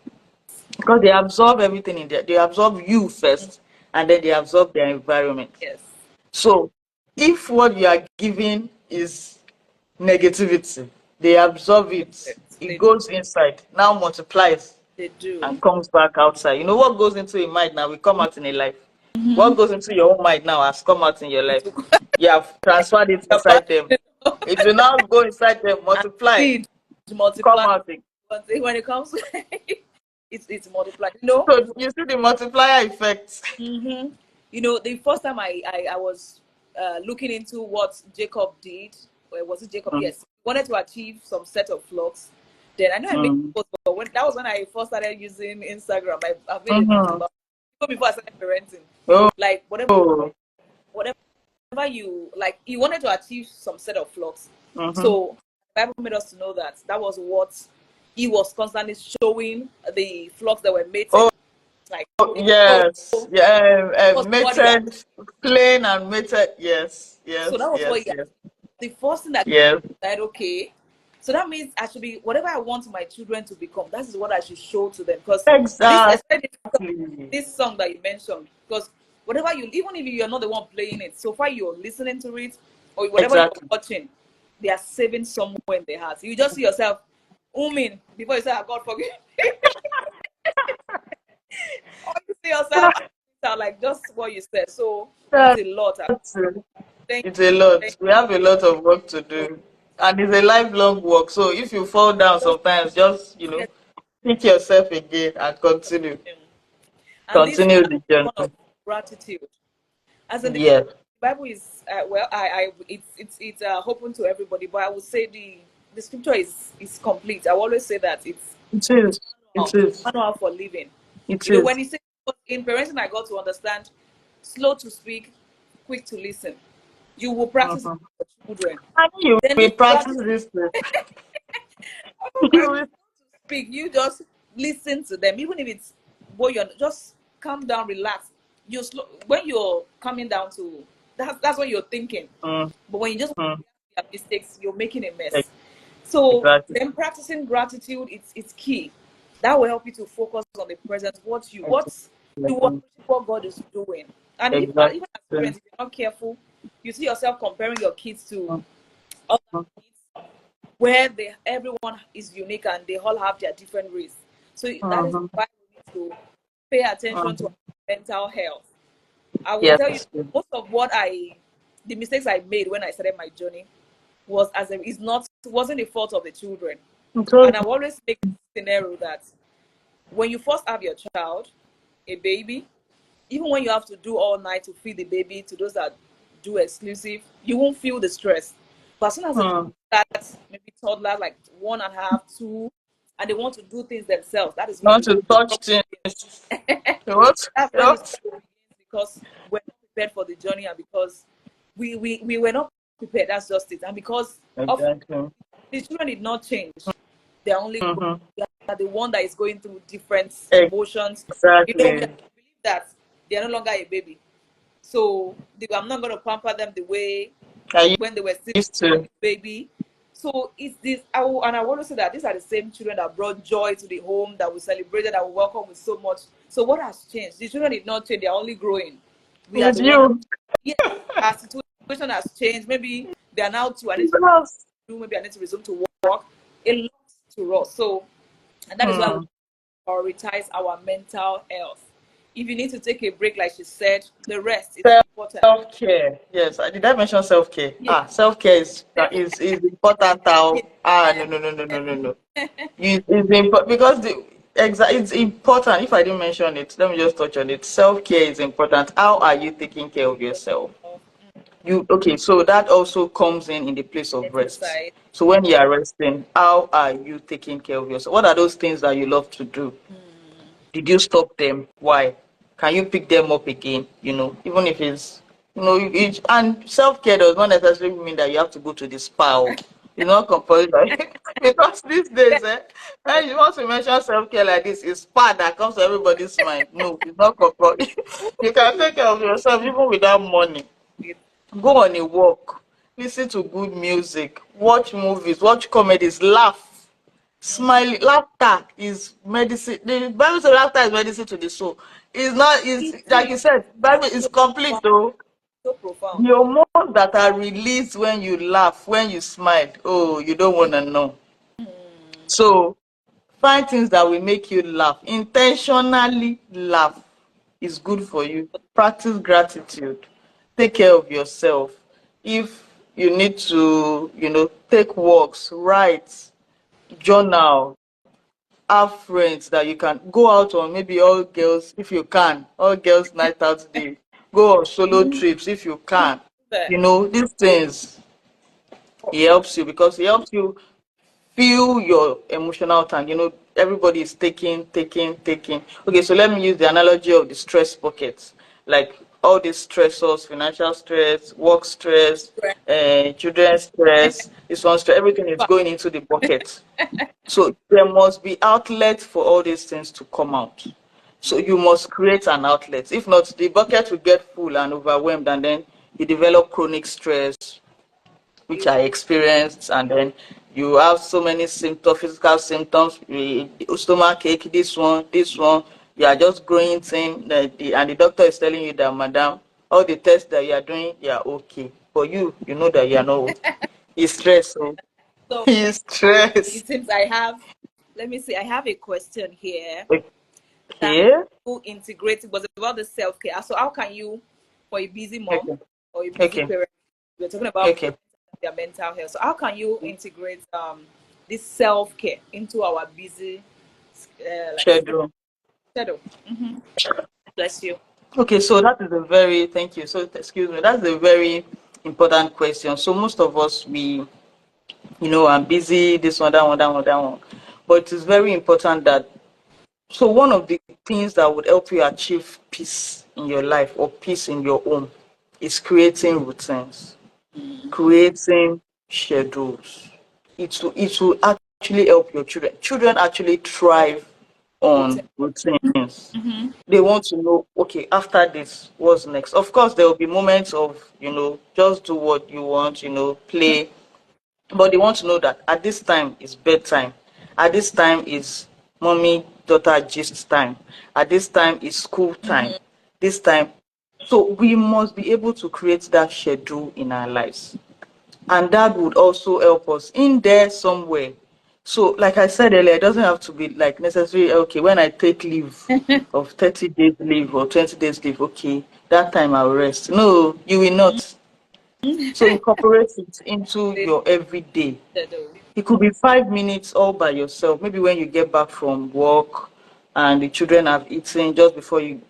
because they absorb everything in there. They absorb you first, and then they absorb their environment. yes. So if what you are giving is negativity, they absorb it. It goes inside, now multiplies They do. and comes back outside. You know what goes into a mind now will come out in a life. What goes into your own mind now has come out in your life. You have transferred it inside them. It will now go inside them, multiply, multiply. come out again. When it comes to it's multiplied. You know? So you see the multiplier effect. You know, the first time I was looking into what Jacob did, or was it Jacob? Yes, he wanted to achieve some set of flocks. Then I know I made posts, but that was when I first started using Instagram. I've made a post about before I started parenting. Like whatever you like, he wanted to achieve some set of flocks. So the Bible made us to know that was what he was constantly showing, the flocks that were mated. Like yes, mated, plain and mated. Yes. So that was what the first thing that said, okay. So that means I should be, whatever I want my children to become, that is what I should show to them. Because this song that you mentioned, because whatever you, even if you're not the one playing it, so far you're listening to it, or whatever you're watching, they are saving somewhere in their hearts. You just see yourself before you say, God forgive me. Or you see yourself like just what you said. So it's a lot. It's a lot. We have a lot of work to do. And it's a lifelong work. So if you fall down sometimes, just, pick yourself again and continue. Continue the journey. Of gratitude. As in the Bible is, it's open to everybody, but I would say the scripture is complete. I always say that it is manual for living. When you say in parenting, I got to understand, slow to speak, quick to listen. You will practice with your children. You will practice this. You will speak. You just listen to them, even if it's you're just calm down, relax. You when you're coming down to that's what you're thinking. But when you just have mistakes, you're making a mess. So then practicing gratitude, it's key. That will help you to focus on the present, what God is doing. And even as parents, if you're not careful, you see yourself comparing your kids to other kids, where everyone is unique and they all have their different ways. So that is why we need to pay attention to mental health. I will tell you, most of the mistakes I made when I started my journey wasn't the fault of the children. And I always make a scenario that when you first have your child, a baby, even when you have to do all night to feed the baby, to those that do exclusive, you won't feel the stress. But as soon as that's maybe toddler, like 1.5, 2, and they want to do things themselves, that is want to touch things. That's when because we're not prepared for the journey, and because we were not prepared. That's just it. And because the children did not change, they're only the one that is going through different emotions. Exactly. We believe that they are no longer a baby, so I'm not going to pamper them the way when they were still a baby. So it's this, I want to say that these are the same children that brought joy to the home, that we celebrated, that we welcome with so much. So what has changed? The children did not change; they are only growing. We are our situation has changed. Maybe they are now two. Maybe I need to resume to work. A lot to us. So, and that is why we prioritize our mental health. If you need to take a break, like she said, the rest is important. Self-care. Yes. Did I mention self-care? Yes. Self-care is important. No. It's because it's important. If I didn't mention it, let me just touch on it. Self-care is important. How are you taking care of yourself? So that also comes in the place of rest. So when you are resting, how are you taking care of yourself? What are those things that you love to do? Did you stop them? Why? Can you pick them up again? Even if it's and self-care does not necessarily mean that you have to go to the spa. It's not compulsory. Because these days, when you want to mention self-care like this, it's spa that comes to everybody's mind. No, it's not compulsory. You can take care of yourself even without money. Go on a walk, listen to good music, watch movies, watch comedies, laugh, smile. Laughter is medicine. The Bible says laughter is medicine to the soul. It's not. It's like you said. Bible is complete though. So profound. The hormones that are released when you laugh, when you smile, oh, you don't want to know. So find things that will make you laugh. Intentionally laugh is good for you. Practice gratitude. Take care of yourself. If you need to, take walks, write, journal, have friends that you can go out on, maybe all girls, if you can, all girls night out day. Go on solo trips if you can. These things, it helps you because it helps you feel your emotional tank. Everybody is taking. Okay, so let me use the analogy of the stress buckets. Like all these stressors, financial stress, work stress, children stress, this one stress, everything is going into the bucket. So there must be outlet for all these things to come out. So you must create an outlet. If not, the bucket will get full and overwhelmed, and then you develop chronic stress, which I experienced, and then you have so many symptoms, physical symptoms, stomach ache, this one, you are just growing thin, and the doctor is telling you that, madam, all the tests that you are doing, you are okay. But you know that you are not okay. It's stress, so it's stress. It seems let me see, I have a question here. Okay. Who integrate it was about the self-care. So how can you, for a busy mom or a busy parent, we're talking about their mental health. So how can you integrate this self-care into our busy schedule? Bless you. Okay, so that is thank you. So excuse me, that's a very important question. So most of us, I'm busy, this one, that one, that one, that one. But it is very important that, so one of the things that would help you achieve peace in your life or peace in your home is creating routines, creating schedules. It will actually help your children. Children actually thrive on routines. They want to know, okay, after this, what's next? Of course, there will be moments of, just do what you want, play. But they want to know that at this time is bedtime. At this time is mommy, daughter gist time. At this time is school time. This time. So we must be able to create that schedule in our lives. And that would also help us in there somewhere. So, like I said earlier, it doesn't have to be like necessary, okay, when I take leave of 30 days leave or 20 days leave, okay, that time I'll rest. No, you will not. So incorporate it into your everyday. It could be 5 minutes all by yourself. Maybe when you get back from work and the children have eaten, just before you,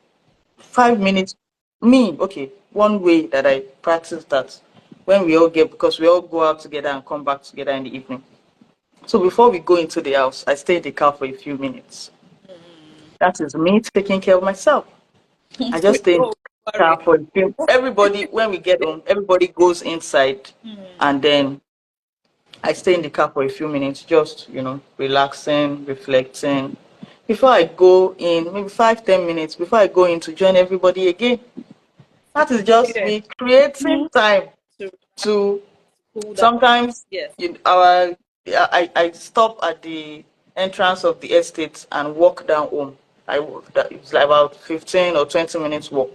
5 minutes. Okay, one way that I practice that when because we all go out together and come back together in the evening. So before we go into the house, I stay in the car for a few minutes. That is me taking care of myself. I just stay in the car for a few. Everybody, when we get home, everybody goes inside, and then I stay in the car for a few minutes, just relaxing, reflecting. Before I go in, maybe 5-10 minutes before I go in to join everybody again. That is just me creating time to. Sometimes I stop at the entrance of the estate and walk down home. It's like about 15 or 20 minutes walk.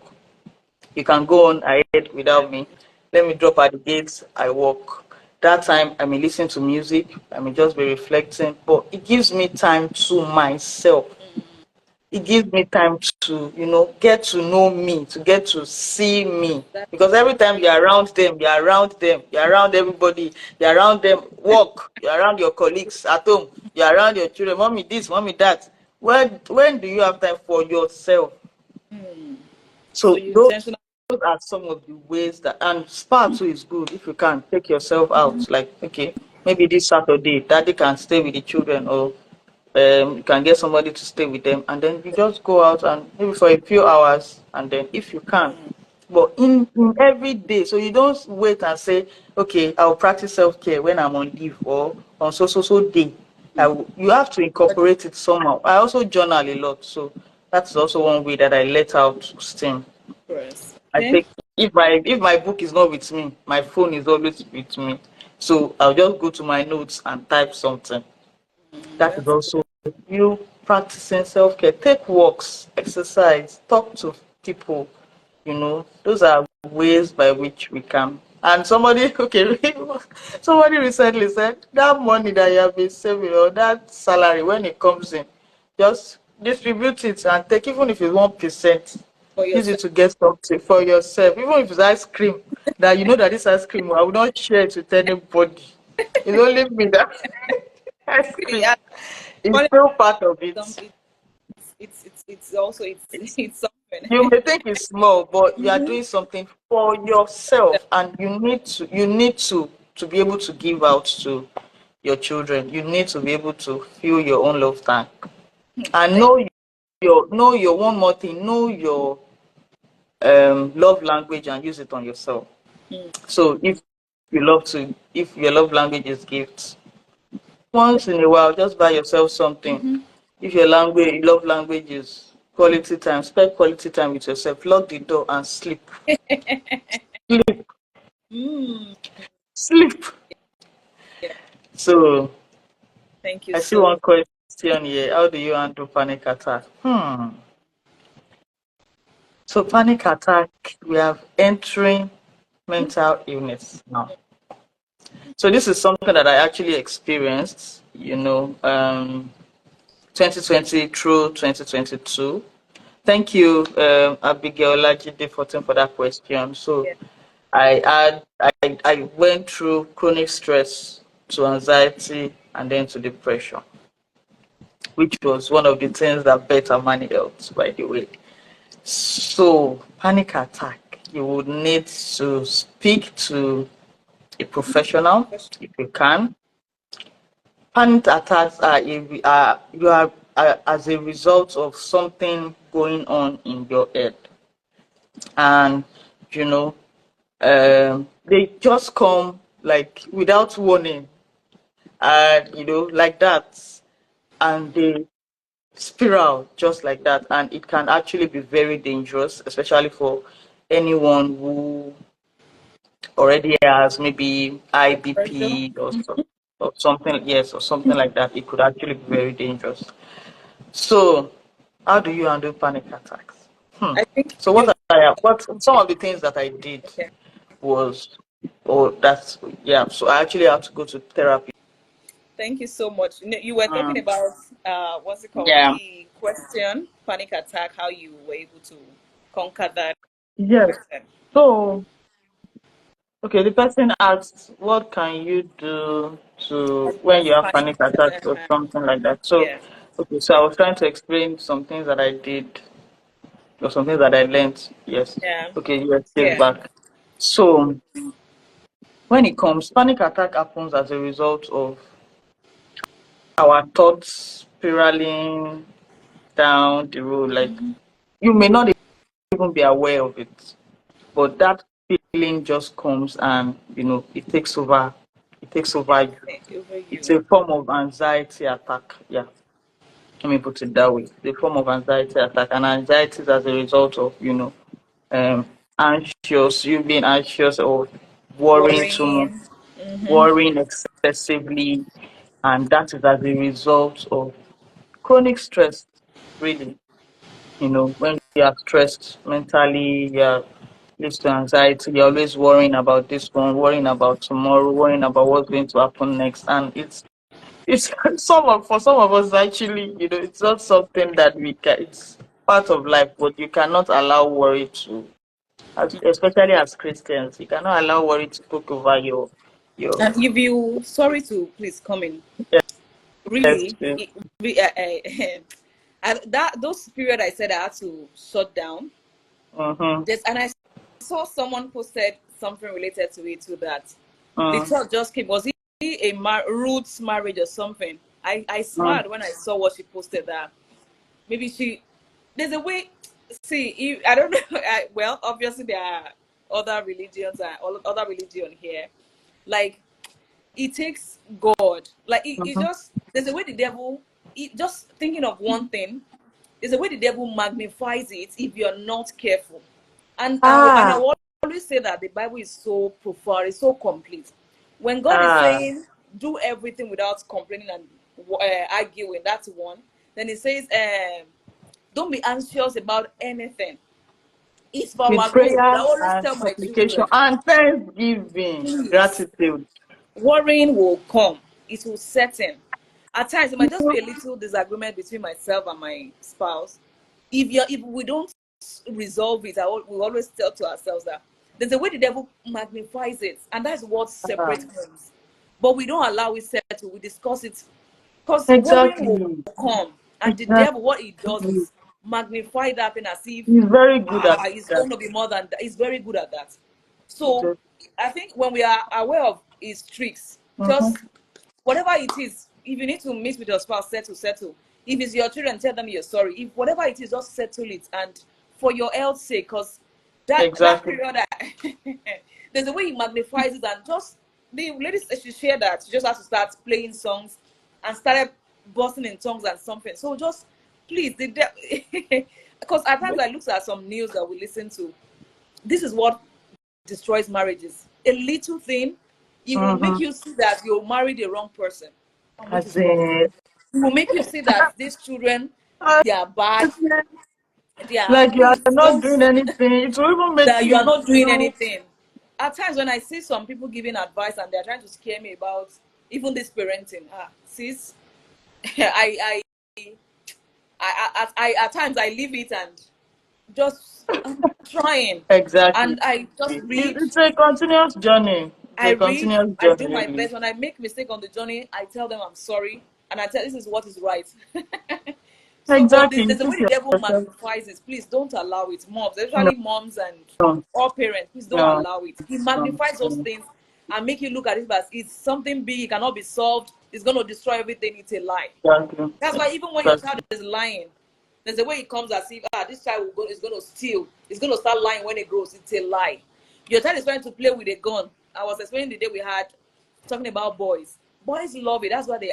You can go on ahead without me. Let me drop at the gates. I walk. That time I may listen to music. I may just be reflecting, but it gives me time to myself. It gives me time to, get to know me, to get to see me. Because every time you're around them, you're around everybody, you're around them, work, you're around your colleagues at home, you're around your children, mommy this, mommy that. When do you have time for yourself? So those are some of the ways that, and spa too is good if you can take yourself out. Like, okay, maybe this Saturday, daddy can stay with the children, or you can get somebody to stay with them, and then you just go out and maybe for a few hours, and then if you can. But in every day, so you don't wait and say, okay, I'll practice self-care when I'm on leave or on so day. You have to incorporate it somehow. I also journal a lot, so that's also one way that I let out steam. I think if my book is not with me, my phone is always with me. So I'll just go to my notes and type something. That is also you practicing self-care. Take walks, exercise, talk to people. Those are ways by which we can. And somebody, okay, somebody recently said that money that you have been saving or that salary when it comes in, just distribute it and take, even if it's 1%, use it to get something for yourself. Even if it's ice cream, that you know that this ice cream, I will not share it with anybody. It's only me that ice cream is still part of it. It's also it's something. You may think it's small, but you are doing something for yourself, and you need to be able to give out to your children. You need to be able to fill your own love tank, and know your one more thing. Know your love language and use it on yourself. So if your love language is gifts, once in a while, just buy yourself something. If your love language is quality time, spend quality time with yourself. Lock the door and sleep. Sleep. Sleep. Yeah. So Thank you I see so one question here. How do you handle panic attack? So panic attack, we are entering mental illness now. So this is something that I actually experienced, 2020 through 2022. Thank you, Abigail Lajide Fortin, for that question. So yeah. I went through chronic stress to anxiety and then to depression, which was one of the things that better money health, by the way. So panic attack, you would need to speak to a professional if you can. Panic attacks are as a result of something going on in your head, and you know they just come like without warning, and like that, and they spiral just like that, and it can actually be very dangerous, especially for anyone who already has maybe Pressure. IBP or something, yes, or something like that. It could actually be very dangerous. So, how do you handle panic attacks? I think So you what some of the things that I did okay. was, yeah. So I actually had to go to therapy. Thank you so much. You were talking Mm, about what's it called? yeah. The question, panic attack, how you were able to conquer that Yes. question. So, okay, the person asked, what can you do to when you have Panic. panic attacks or something like that? So, Yeah. okay, so I was trying to explain some things that I did or some things that I learned. Yes. Yeah. Okay, yes, yes, Yeah. back. So, when it comes, panic attack happens as a result of our thoughts spiraling down the road. Like, you may not even be aware of it, but that feeling just comes, and it takes over. It takes over you. Over It's you. a form of anxiety attack. Yeah, let me put it that way. It's a form of anxiety attack, and anxiety is as a result of um anxious, you being anxious or worrying too much, Worrying. Mm-hmm. worrying excessively, and that is as a result of chronic stress. Really, when you are stressed mentally, you leads to anxiety. You're always worrying about this one, worrying about tomorrow, worrying about what's going to happen next, and it's for some of us actually, it's not something that we can. It's part of life, but you cannot allow worry to, especially as Christians, you cannot allow worry to take over your. And if you, sorry to please come in, Yes, really, yes. and those period I said I had to shut down. Mm-hmm. And I saw someone posted something related to it, to that. The Mm, thought just came, was it a roots marriage or something? I mm, smiled when I saw what she posted, that maybe there's a way, see, I don't know, well, obviously there are other religions and other religion here. Like, it takes God. Like, it mm-hmm. just, there's a way the devil, just thinking of one thing, there's a way the devil magnifies it if you're not careful. And I Ah, will always say that the Bible is so profound, it's so complete. When God is ah, saying, do everything without complaining and arguing, that's one. Then He says, don't be anxious about anything. It's for with our good. I prayer always and tell my supplication children, and thanksgiving, please, gratitude. worrying will come. It will set in. At times, it might just be a little disagreement between myself and my spouse. If we don't resolve it, we always tell to ourselves that there's a way the devil magnifies it, and that's what separates homes. But we don't allow it settle. We discuss it because worrying will Exactly. come, and the Exactly. devil, what he does is magnify that thing as if He's very good at it's that. going to be more than that. He's very good at that. So Just, I think when we are aware of his tricks, mhm. just whatever it is, if you need to meet with your spouse, settle. If it's your children, tell them you're sorry. If whatever it is, just settle it, and for your health's sake, because that Exactly. period, there's a way he magnifies it, and just the ladies should share that. She just has to start playing songs and started busting in tongues and something. So just please, because at times I look at some news that we listen to. This is what destroys marriages. A little thing, it will make Mm-hmm. you see that you married the wrong person, which As is wrong. in, It will make you see that these children, as they are bad. in, They are, like you are please not don't, doing anything. It will even make that you are you, not doing anything. At times when I see some people giving advice and they're trying to scare me about even this parenting, sis, I, at times I leave it and just I'm trying, exactly. and I just read. It's a continuous journey. It's I a read, continuous I do journey, my really. best. When I make mistake on the journey, I tell them I'm sorry, and I tell this is what is right. So, but Exactly. You there's a way put the devil yourself. magnifies it. Please don't allow it, moms, No, especially moms and no, all parents. Please don't no, allow it. He no, magnifies those no. things and make you look at it as it's something big. It cannot be solved. It's going to destroy everything. It's a lie. Exactly. That's why even when your Exactly. child is lying, there's a way it comes as if this child is going to steal. It's going to start lying when it grows. It's a lie. Your child is trying to play with a gun. I was explaining the day we had talking about boys. Boys love it.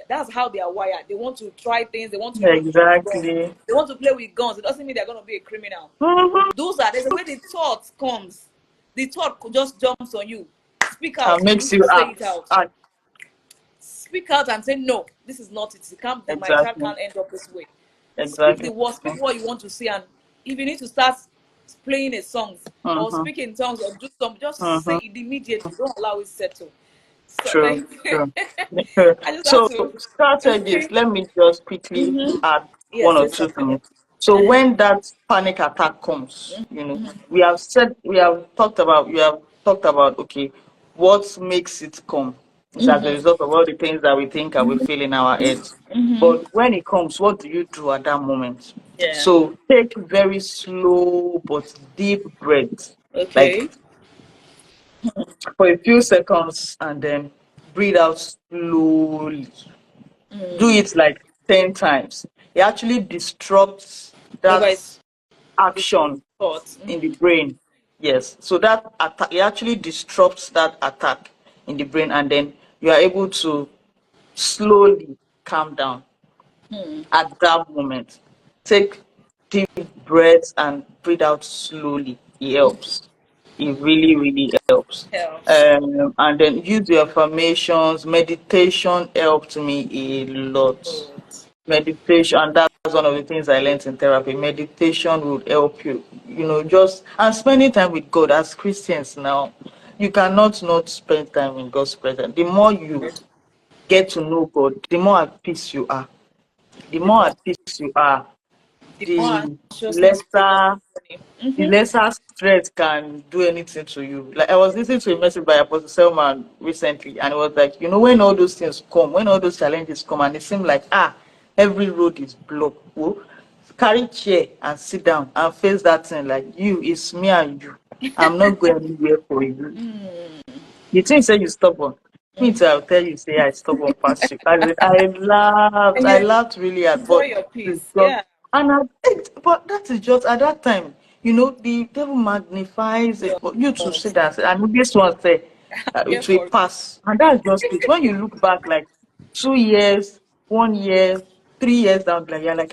That's how they are wired. They want to try things. They want to even shoot guns. Exactly. They want to play with guns. It doesn't mean they're going to be a criminal. Mm-hmm. There's a way the thought comes. The thought just jumps on you. Speak out. And You makes need to you say it act. out. Act. Speak out and say no. This is not it. My child Exactly. can't end up this way. Speak Exactly. the word. Speak what you want to say. And if you need to start playing a song or Mm-hmm. speak in tongues or do something, just say Mm-hmm. it immediately. Don't allow it settle. So True. thank you. True. I just have So to. strategies, let me just quickly Mm-hmm. add Yes, one or say two something. things. So Uh-huh. when that panic attack comes, we have talked about, okay, what makes it come? It's as a Mm-hmm. result of all the things that we think and we feel in our heads. Mm-hmm. But when it comes, what do you do at that moment? Yeah. So take very slow but deep breaths, like Okay. for a few seconds, and then breathe out slowly. Do Mm. it like 10 times. It actually disrupts Whatever that is the action thought. in the Mm-hmm. brain. Yes. So that attack, it actually disrupts that attack in the brain, and then you are able to slowly calm down Hmm. at that moment. Take deep breaths and breathe out slowly. It helps. It really, really helps. Helps. And then use your affirmations. Meditation helped me a lot. Good. Meditation, and that's one of the things I learned in therapy. Meditation would help you, just and spending time with God. As Christians now, you cannot not spend time in God's presence. The more you get to know God, the more at peace you are. The The more more, at peace you are, the more the anxiousness will just lesser be. the Mm-hmm. lesser stress can do anything to you. Like I was listening to a message by Apostle Selman recently, and it was like, when all those things come, when all those challenges come, and it seems like every road is blocked. Oh, carry chair and sit down and face that thing. Like it's me and you. I'm not going anywhere for you. The thing say you stubborn. Me too, I'll tell you, say I stubborn past you. And I you laughed really hard, enjoy but your it's peace. just, Yeah. and but that is just at that time, the devil magnifies it, but you to see Yes. that, and this one say, Here it will for pass, and that's just it. When you look back, like 2 years, 1 year, 3 years down, like you're like,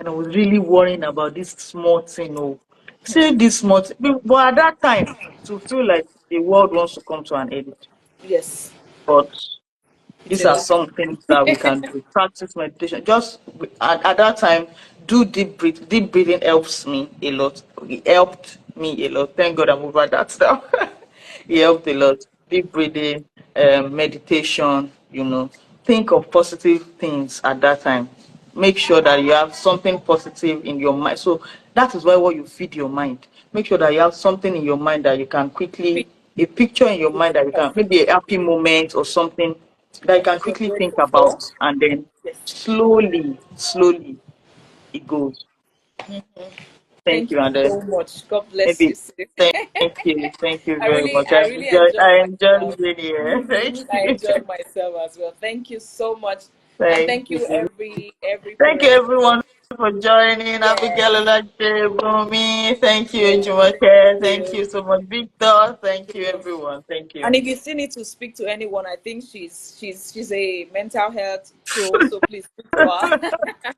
and I was really worrying about this small thing, say this small thing, but at that time, to feel like the world wants to come to an end. yes. But It's these a are lot. some things that we can do. Practice meditation. Just at that time, do deep breathing. Deep breathing helps me a lot. It helped me a lot. Thank God I'm over that now. It helped a lot. Deep breathing, meditation, think of positive things at that time. Make sure that you have something positive in your mind. So that is why what you feed your mind. Make sure that you have something in your mind that you can quickly, a picture in your mind that you can, maybe a happy moment or something that you can You're quickly think grateful for. about, and then Yes. slowly it goes. Thank Thank you, you and then so much. God bless you, maybe sis. thank you I very really, much. I really enjoyed I enjoyed myself. being here. Thank I you. enjoyed myself as well. Thank you so much, and Thank thank you you. every Thank you parent. everyone for joining. Yes, Abigail Olaje, Bumi. Thank you, yes, Jumoke. Thank you. you so much, Victor. Thank you everyone. Thank you. And if you still need to speak to anyone, I think she's a mental health pro. So please speak to her.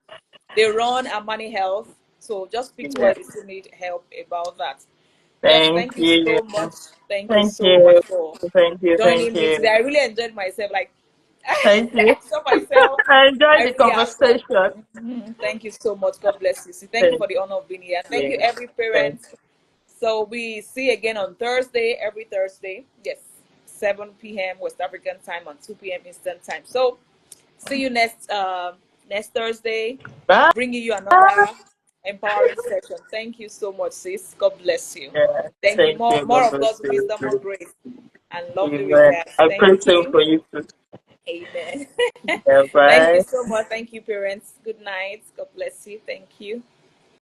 They run Amani Health, so just speak to her Yeah. if you still need help about that. Yes, Thank thank you you. so much. Thank you Thank so much you. for Thank you. Thank joining me today. you. I really enjoyed myself. Like Thank you. I saw myself. I enjoyed I the really have fun. conversation. Thank you so much. God bless you. See, thank you Thank for the honor of being here. Thank you, you. every Thank parent. So we see again on Thursday, every Thursday. Yes, 7 p.m. West African time and 2 p.m. Eastern time. So see you next Thursday, Bye. bringing you another empowering session. Thank you so much, sis. God bless you. Yeah. Thank you. Thank More you. more God of bless God's wisdom, more you. grace, and lovely Amen. regards. I pray Thank same you. for you too. Amen. Yeah, Thank you bye. so much. Thank you, parents. Good night. God bless you. Thank you.